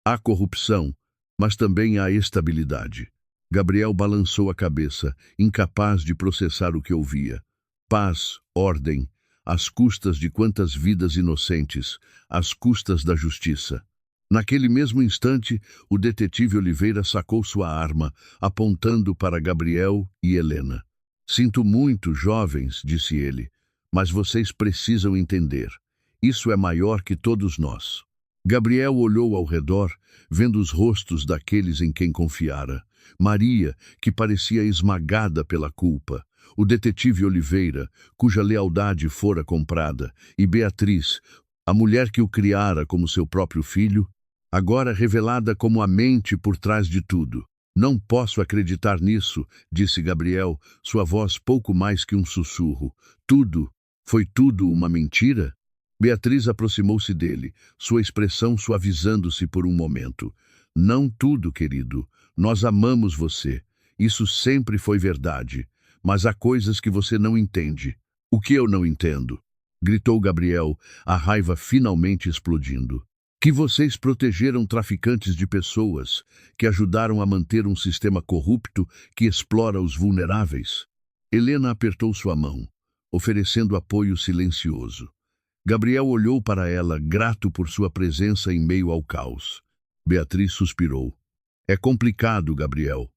há corrupção, mas também há estabilidade. Gabriel balançou a cabeça, incapaz de processar o que ouvia. Paz, ordem, às custas de quantas vidas inocentes, às custas da justiça. Naquele mesmo instante, o detetive Oliveira sacou sua arma, apontando para Gabriel e Helena. Sinto muito, jovens, disse ele, mas vocês precisam entender. Isso é maior que todos nós. Gabriel olhou ao redor, vendo os rostos daqueles em quem confiara. Maria, que parecia esmagada pela culpa. O detetive Oliveira, cuja lealdade fora comprada. E Beatriz, a mulher que o criara como seu próprio filho, agora revelada como a mente por trás de tudo. Não posso acreditar nisso, disse Gabriel, sua voz pouco mais que um sussurro. Foi tudo uma mentira? Beatriz aproximou-se dele, sua expressão suavizando-se por um momento. Não tudo, querido. Nós amamos você. Isso sempre foi verdade. Mas há coisas que você não entende. O que eu não entendo? Gritou Gabriel, a raiva finalmente explodindo. Que vocês protegeram traficantes de pessoas, que ajudaram a manter um sistema corrupto que explora os vulneráveis. Helena apertou sua mão, oferecendo apoio silencioso. Gabriel olhou para ela, grato por sua presença em meio ao caos. Beatriz suspirou. É complicado, Gabriel.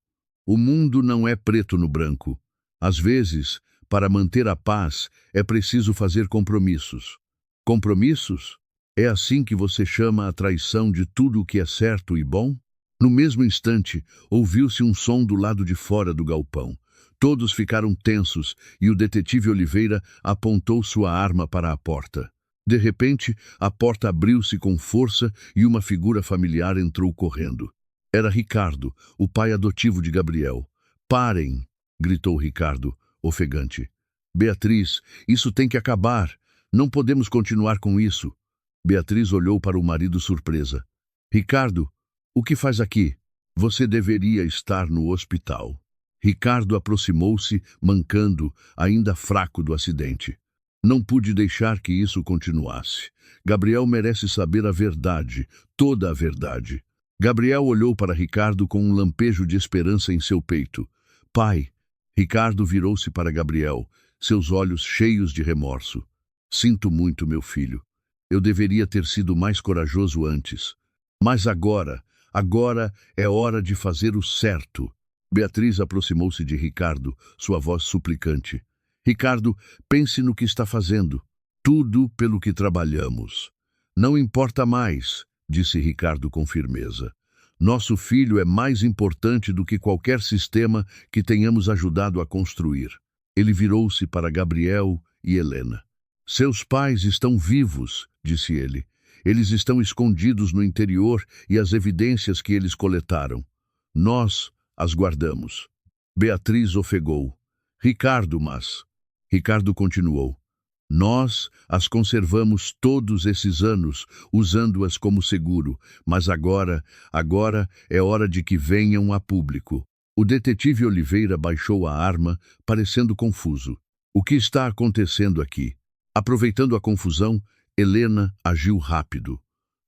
O mundo não é preto no branco. Às vezes, para manter a paz, é preciso fazer compromissos. Compromissos? É assim que você chama a traição de tudo o que é certo e bom? No mesmo instante, ouviu-se um som do lado de fora do galpão. Todos ficaram tensos e o detetive Oliveira apontou sua arma para a porta. De repente, a porta abriu-se com força e uma figura familiar entrou correndo. Era Ricardo, o pai adotivo de Gabriel. "Parem!" gritou Ricardo, ofegante. "Beatriz, isso tem que acabar. Não podemos continuar com isso." Beatriz olhou para o marido surpresa. "Ricardo, o que faz aqui? Você deveria estar no hospital." Ricardo aproximou-se, mancando, ainda fraco do acidente. "Não pude deixar que isso continuasse. Gabriel merece saber a verdade, toda a verdade." Gabriel olhou para Ricardo com um lampejo de esperança em seu peito. "Pai." Ricardo virou-se para Gabriel, seus olhos cheios de remorso. "Sinto muito, meu filho. Eu deveria ter sido mais corajoso antes. Mas agora é hora de fazer o certo." Beatriz aproximou-se de Ricardo, sua voz suplicante. "Ricardo, pense no que está fazendo. Tudo pelo que trabalhamos." "Não importa mais," disse Ricardo com firmeza. "Nosso filho é mais importante do que qualquer sistema que tenhamos ajudado a construir." Ele virou-se para Gabriel e Helena. "Seus pais estão vivos," disse ele. "Eles estão escondidos no interior e as evidências que eles coletaram. Nós as guardamos." Beatriz ofegou. "Ricardo, mas..." Ricardo continuou. "Nós as conservamos todos esses anos, usando-as como seguro, mas agora é hora de que venham a público." O detetive Oliveira baixou a arma, parecendo confuso. "O que está acontecendo aqui?" Aproveitando a confusão, Helena agiu rápido.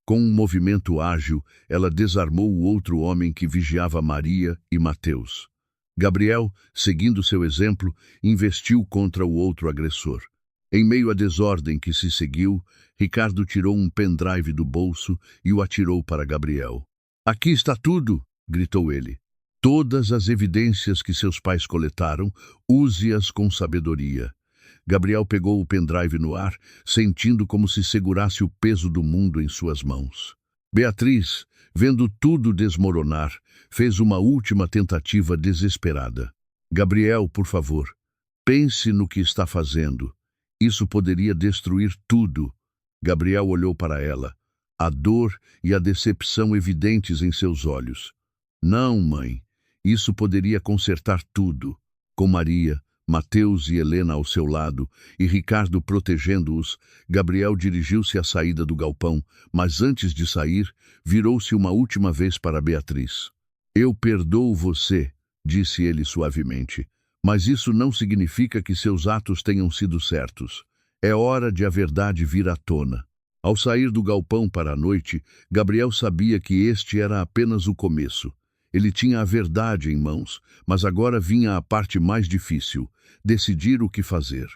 Com um movimento ágil, ela desarmou o outro homem que vigiava Maria e Mateus. Gabriel, seguindo seu exemplo, investiu contra o outro agressor. Em meio à desordem que se seguiu, Ricardo tirou um pendrive do bolso e o atirou para Gabriel. "Aqui está tudo!" gritou ele. "Todas as evidências que seus pais coletaram, use-as com sabedoria." Gabriel pegou o pendrive no ar, sentindo como se segurasse o peso do mundo em suas mãos. Beatriz, vendo tudo desmoronar, fez uma última tentativa desesperada. "Gabriel, por favor, pense no que está fazendo. Isso poderia destruir tudo." Gabriel olhou para ela, a dor e a decepção evidentes em seus olhos. "Não, mãe, isso poderia consertar tudo." Com Maria, Mateus e Helena ao seu lado, e Ricardo protegendo-os, Gabriel dirigiu-se à saída do galpão, mas antes de sair, virou-se uma última vez para Beatriz. "Eu perdoo você," disse ele suavemente, "mas isso não significa que seus atos tenham sido certos. É hora de a verdade vir à tona." Ao sair do galpão para a noite, Gabriel sabia que este era apenas o começo. Ele tinha a verdade em mãos, mas agora vinha a parte mais difícil, decidir o que fazer.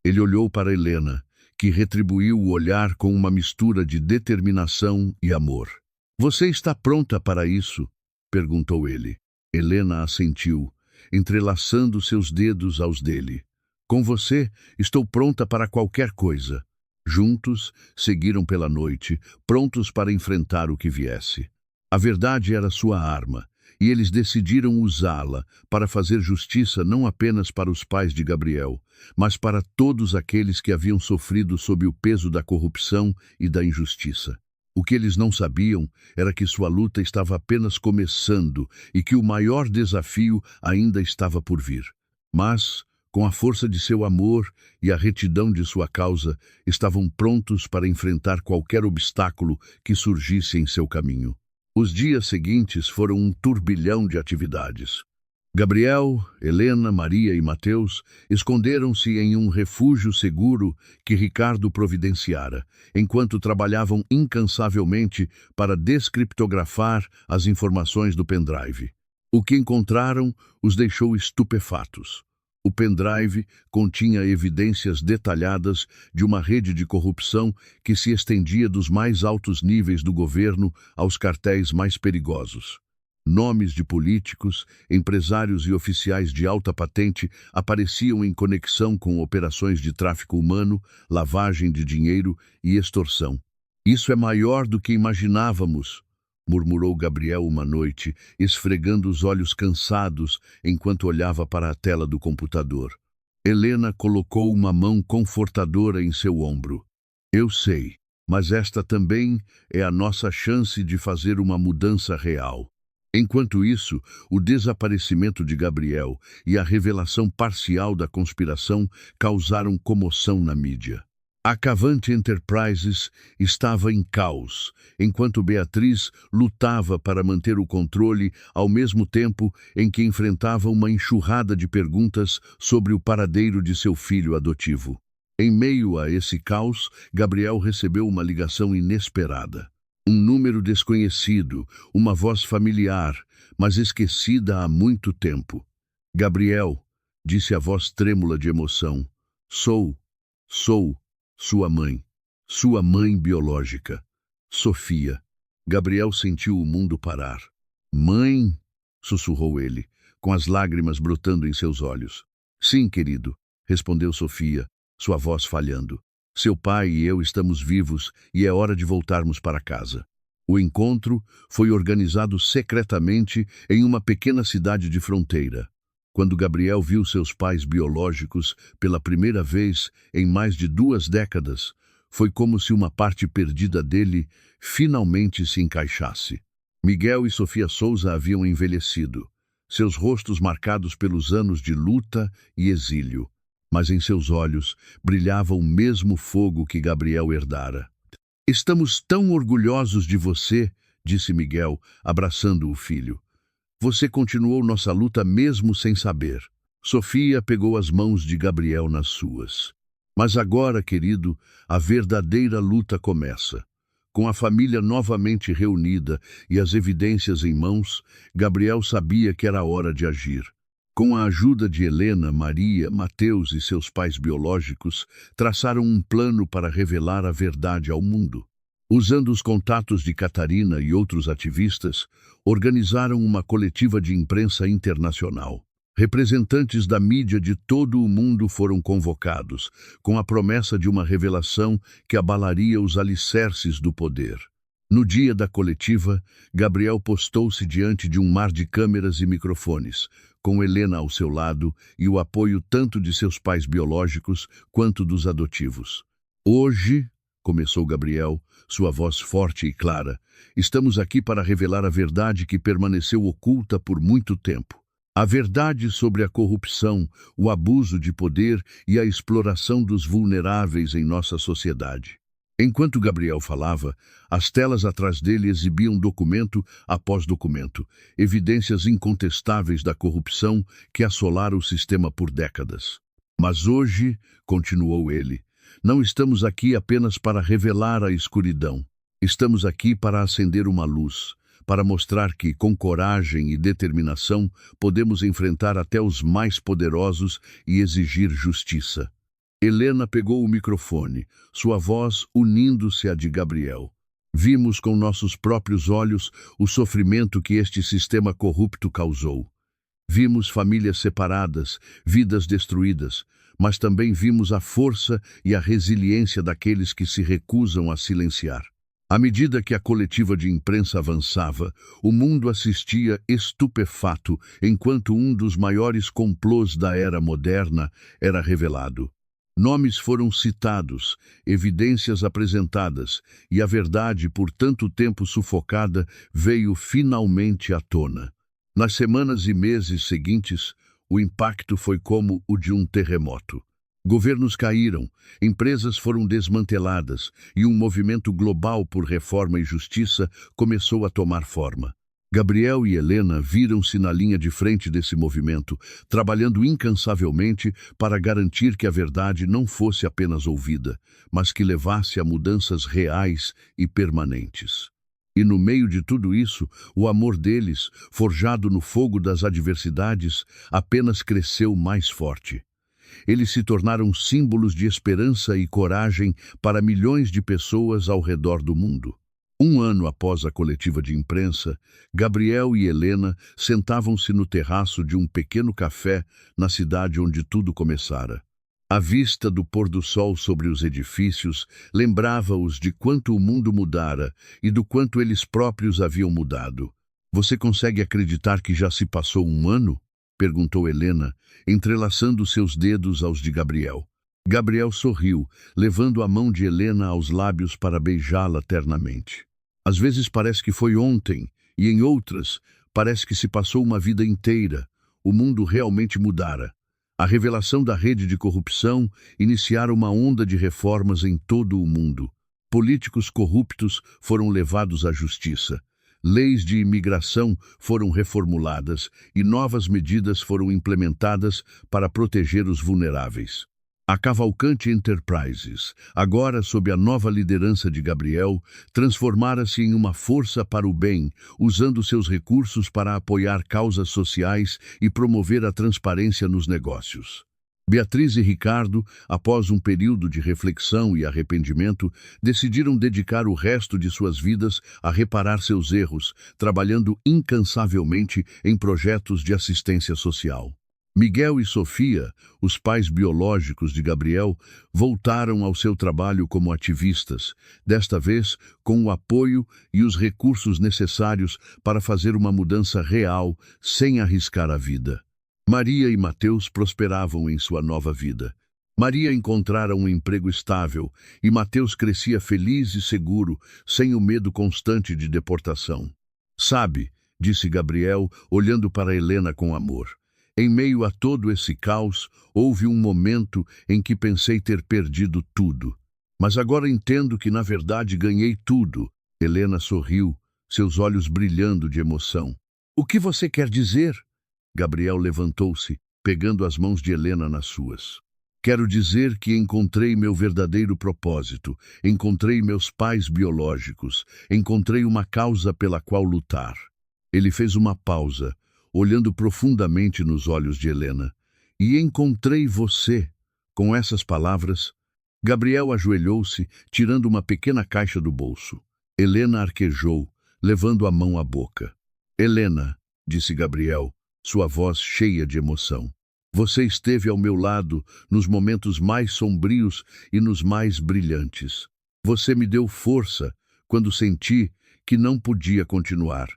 Ele olhou para Helena, que retribuiu o olhar com uma mistura de determinação e amor. "Você está pronta para isso?" perguntou ele. Helena assentiu, entrelaçando seus dedos aos dele. "Com você, estou pronta para qualquer coisa." Juntos, seguiram pela noite, prontos para enfrentar o que viesse. A verdade era sua arma, e eles decidiram usá-la para fazer justiça não apenas para os pais de Gabriel, mas para todos aqueles que haviam sofrido sob o peso da corrupção e da injustiça. O que eles não sabiam era que sua luta estava apenas começando e que o maior desafio ainda estava por vir. Mas, com a força de seu amor e a retidão de sua causa, estavam prontos para enfrentar qualquer obstáculo que surgisse em seu caminho. Os dias seguintes foram um turbilhão de atividades. Gabriel, Helena, Maria e Mateus esconderam-se em um refúgio seguro que Ricardo providenciara, enquanto trabalhavam incansavelmente para descriptografar as informações do pendrive. O que encontraram os deixou estupefatos. O pendrive continha evidências detalhadas de uma rede de corrupção que se estendia dos mais altos níveis do governo aos cartéis mais perigosos. Nomes de políticos, empresários e oficiais de alta patente apareciam em conexão com operações de tráfico humano, lavagem de dinheiro e extorsão. "Isso é maior do que imaginávamos", murmurou Gabriel uma noite, esfregando os olhos cansados enquanto olhava para a tela do computador. Helena colocou uma mão confortadora em seu ombro. "Eu sei, mas esta também é a nossa chance de fazer uma mudança real." Enquanto isso, o desaparecimento de Gabriel e a revelação parcial da conspiração causaram comoção na mídia. A Cavante Enterprises estava em caos, enquanto Beatriz lutava para manter o controle ao mesmo tempo em que enfrentava uma enxurrada de perguntas sobre o paradeiro de seu filho adotivo. Em meio a esse caos, Gabriel recebeu uma ligação inesperada. Um número desconhecido, uma voz familiar, mas esquecida há muito tempo. "Gabriel", disse a voz trêmula de emoção, Sou sua mãe biológica, Sofia." Gabriel sentiu o mundo parar. "Mãe?", sussurrou ele, com as lágrimas brotando em seus olhos. "Sim, querido", respondeu Sofia, sua voz falhando. "Seu pai e eu estamos vivos e é hora de voltarmos para casa." O encontro foi organizado secretamente em uma pequena cidade de fronteira. Quando Gabriel viu seus pais biológicos pela primeira vez em mais de 2 décadas, foi como se uma parte perdida dele finalmente se encaixasse. Miguel e Sofia Souza haviam envelhecido, seus rostos marcados pelos anos de luta e exílio, mas em seus olhos brilhava o mesmo fogo que Gabriel herdara. "Estamos tão orgulhosos de você", disse Miguel, abraçando o filho. "Você continuou nossa luta mesmo sem saber." Sofia pegou as mãos de Gabriel nas suas. "Mas agora, querido, a verdadeira luta começa." Com a família novamente reunida e as evidências em mãos, Gabriel sabia que era hora de agir. Com a ajuda de Helena, Maria, Mateus e seus pais biológicos, traçaram um plano para revelar a verdade ao mundo. Usando os contatos de Catarina e outros ativistas, organizaram uma coletiva de imprensa internacional. Representantes da mídia de todo o mundo foram convocados, com a promessa de uma revelação que abalaria os alicerces do poder. No dia da coletiva, Gabriel postou-se diante de um mar de câmeras e microfones, com Helena ao seu lado e o apoio tanto de seus pais biológicos quanto dos adotivos. "Hoje", começou Gabriel, sua voz forte e clara, "estamos aqui para revelar a verdade que permaneceu oculta por muito tempo. A verdade sobre a corrupção, o abuso de poder e a exploração dos vulneráveis em nossa sociedade." Enquanto Gabriel falava, as telas atrás dele exibiam documento após documento, evidências incontestáveis da corrupção que assolara o sistema por décadas. "Mas hoje", continuou ele, "não estamos aqui apenas para revelar a escuridão. Estamos aqui para acender uma luz, para mostrar que, com coragem e determinação, podemos enfrentar até os mais poderosos e exigir justiça." Helena pegou o microfone, sua voz unindo-se à de Gabriel. "Vimos com nossos próprios olhos o sofrimento que este sistema corrupto causou. Vimos famílias separadas, vidas destruídas, mas também vimos a força e a resiliência daqueles que se recusam a silenciar." À medida que a coletiva de imprensa avançava, o mundo assistia estupefato enquanto um dos maiores complôs da era moderna era revelado. Nomes foram citados, evidências apresentadas, e a verdade, por tanto tempo sufocada, veio finalmente à tona. Nas semanas e meses seguintes, o impacto foi como o de um terremoto. Governos caíram, empresas foram desmanteladas e um movimento global por reforma e justiça começou a tomar forma. Gabriel e Helena viram-se na linha de frente desse movimento, trabalhando incansavelmente para garantir que a verdade não fosse apenas ouvida, mas que levasse a mudanças reais e permanentes. E no meio de tudo isso, o amor deles, forjado no fogo das adversidades, apenas cresceu mais forte. Eles se tornaram símbolos de esperança e coragem para milhões de pessoas ao redor do mundo. Um ano após a coletiva de imprensa, Gabriel e Helena sentavam-se no terraço de um pequeno café na cidade onde tudo começara. A vista do pôr do sol sobre os edifícios lembrava-os de quanto o mundo mudara e do quanto eles próprios haviam mudado. "Você consegue acreditar que já se passou um ano?" perguntou Helena, entrelaçando seus dedos aos de Gabriel. Gabriel sorriu, levando a mão de Helena aos lábios para beijá-la ternamente. "Às vezes parece que foi ontem, e em outras, parece que se passou uma vida inteira. O mundo realmente mudara. A revelação da rede de corrupção iniciara uma onda de reformas em todo o mundo. Políticos corruptos foram levados à justiça. Leis de imigração foram reformuladas e novas medidas foram implementadas para proteger os vulneráveis. A Cavalcante Enterprises, agora sob a nova liderança de Gabriel, transformara-se em uma força para o bem, usando seus recursos para apoiar causas sociais e promover a transparência nos negócios. Beatriz e Ricardo, após um período de reflexão e arrependimento, decidiram dedicar o resto de suas vidas a reparar seus erros, trabalhando incansavelmente em projetos de assistência social. Miguel e Sofia, os pais biológicos de Gabriel, voltaram ao seu trabalho como ativistas, desta vez com o apoio e os recursos necessários para fazer uma mudança real, sem arriscar a vida. Maria e Mateus prosperavam em sua nova vida. Maria encontrara um emprego estável e Mateus crescia feliz e seguro, sem o medo constante de deportação. "Sabe", disse Gabriel, olhando para Helena com amor, "em meio a todo esse caos, houve um momento em que pensei ter perdido tudo. Mas agora entendo que, na verdade, ganhei tudo." Helena sorriu, seus olhos brilhando de emoção. "O que você quer dizer?" Gabriel levantou-se, pegando as mãos de Helena nas suas. "Quero dizer que encontrei meu verdadeiro propósito, encontrei meus pais biológicos, encontrei uma causa pela qual lutar." Ele fez uma pausa, olhando profundamente nos olhos de Helena. "E encontrei você." Com essas palavras, Gabriel ajoelhou-se, tirando uma pequena caixa do bolso. Helena arquejou, levando a mão à boca. "Helena", disse Gabriel, sua voz cheia de emoção, "você esteve ao meu lado nos momentos mais sombrios e nos mais brilhantes. Você me deu força quando senti que não podia continuar.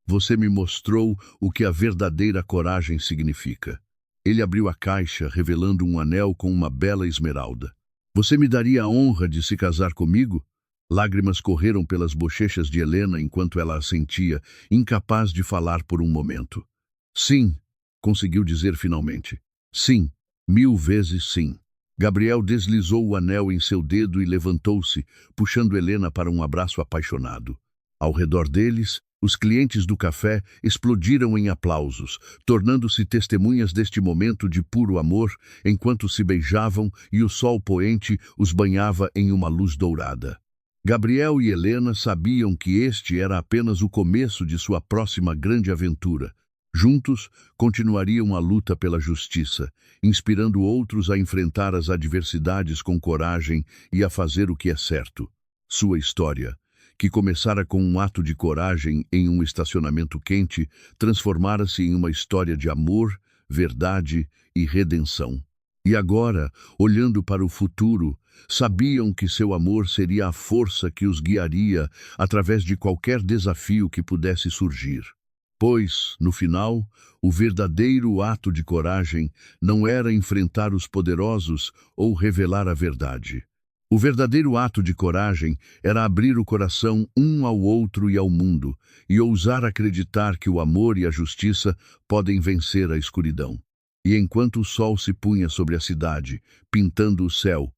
Você me mostrou o que a verdadeira coragem significa." Ele abriu a caixa, revelando um anel com uma bela esmeralda. "Você me daria a honra de se casar comigo?" Lágrimas correram pelas bochechas de Helena enquanto ela assentia, incapaz de falar por um momento. "Sim", conseguiu dizer finalmente. "Sim, 1000 vezes sim." Gabriel deslizou o anel em seu dedo e levantou-se, puxando Helena para um abraço apaixonado. Ao redor deles, os clientes do café explodiram em aplausos, tornando-se testemunhas deste momento de puro amor, enquanto se beijavam e o sol poente os banhava em uma luz dourada. Gabriel e Helena sabiam que este era apenas o começo de sua próxima grande aventura. Juntos, continuariam a luta pela justiça, inspirando outros a enfrentar as adversidades com coragem e a fazer o que é certo. Sua história, que começara com um ato de coragem em um estacionamento quente, transformara-se em uma história de amor, verdade e redenção. E agora, olhando para o futuro, sabiam que seu amor seria a força que os guiaria através de qualquer desafio que pudesse surgir. Pois, no final, o verdadeiro ato de coragem não era enfrentar os poderosos ou revelar a verdade. O verdadeiro ato de coragem era abrir o coração um ao outro e ao mundo, e ousar acreditar que o amor e a justiça podem vencer a escuridão. E enquanto o sol se punha sobre a cidade, pintando o céu,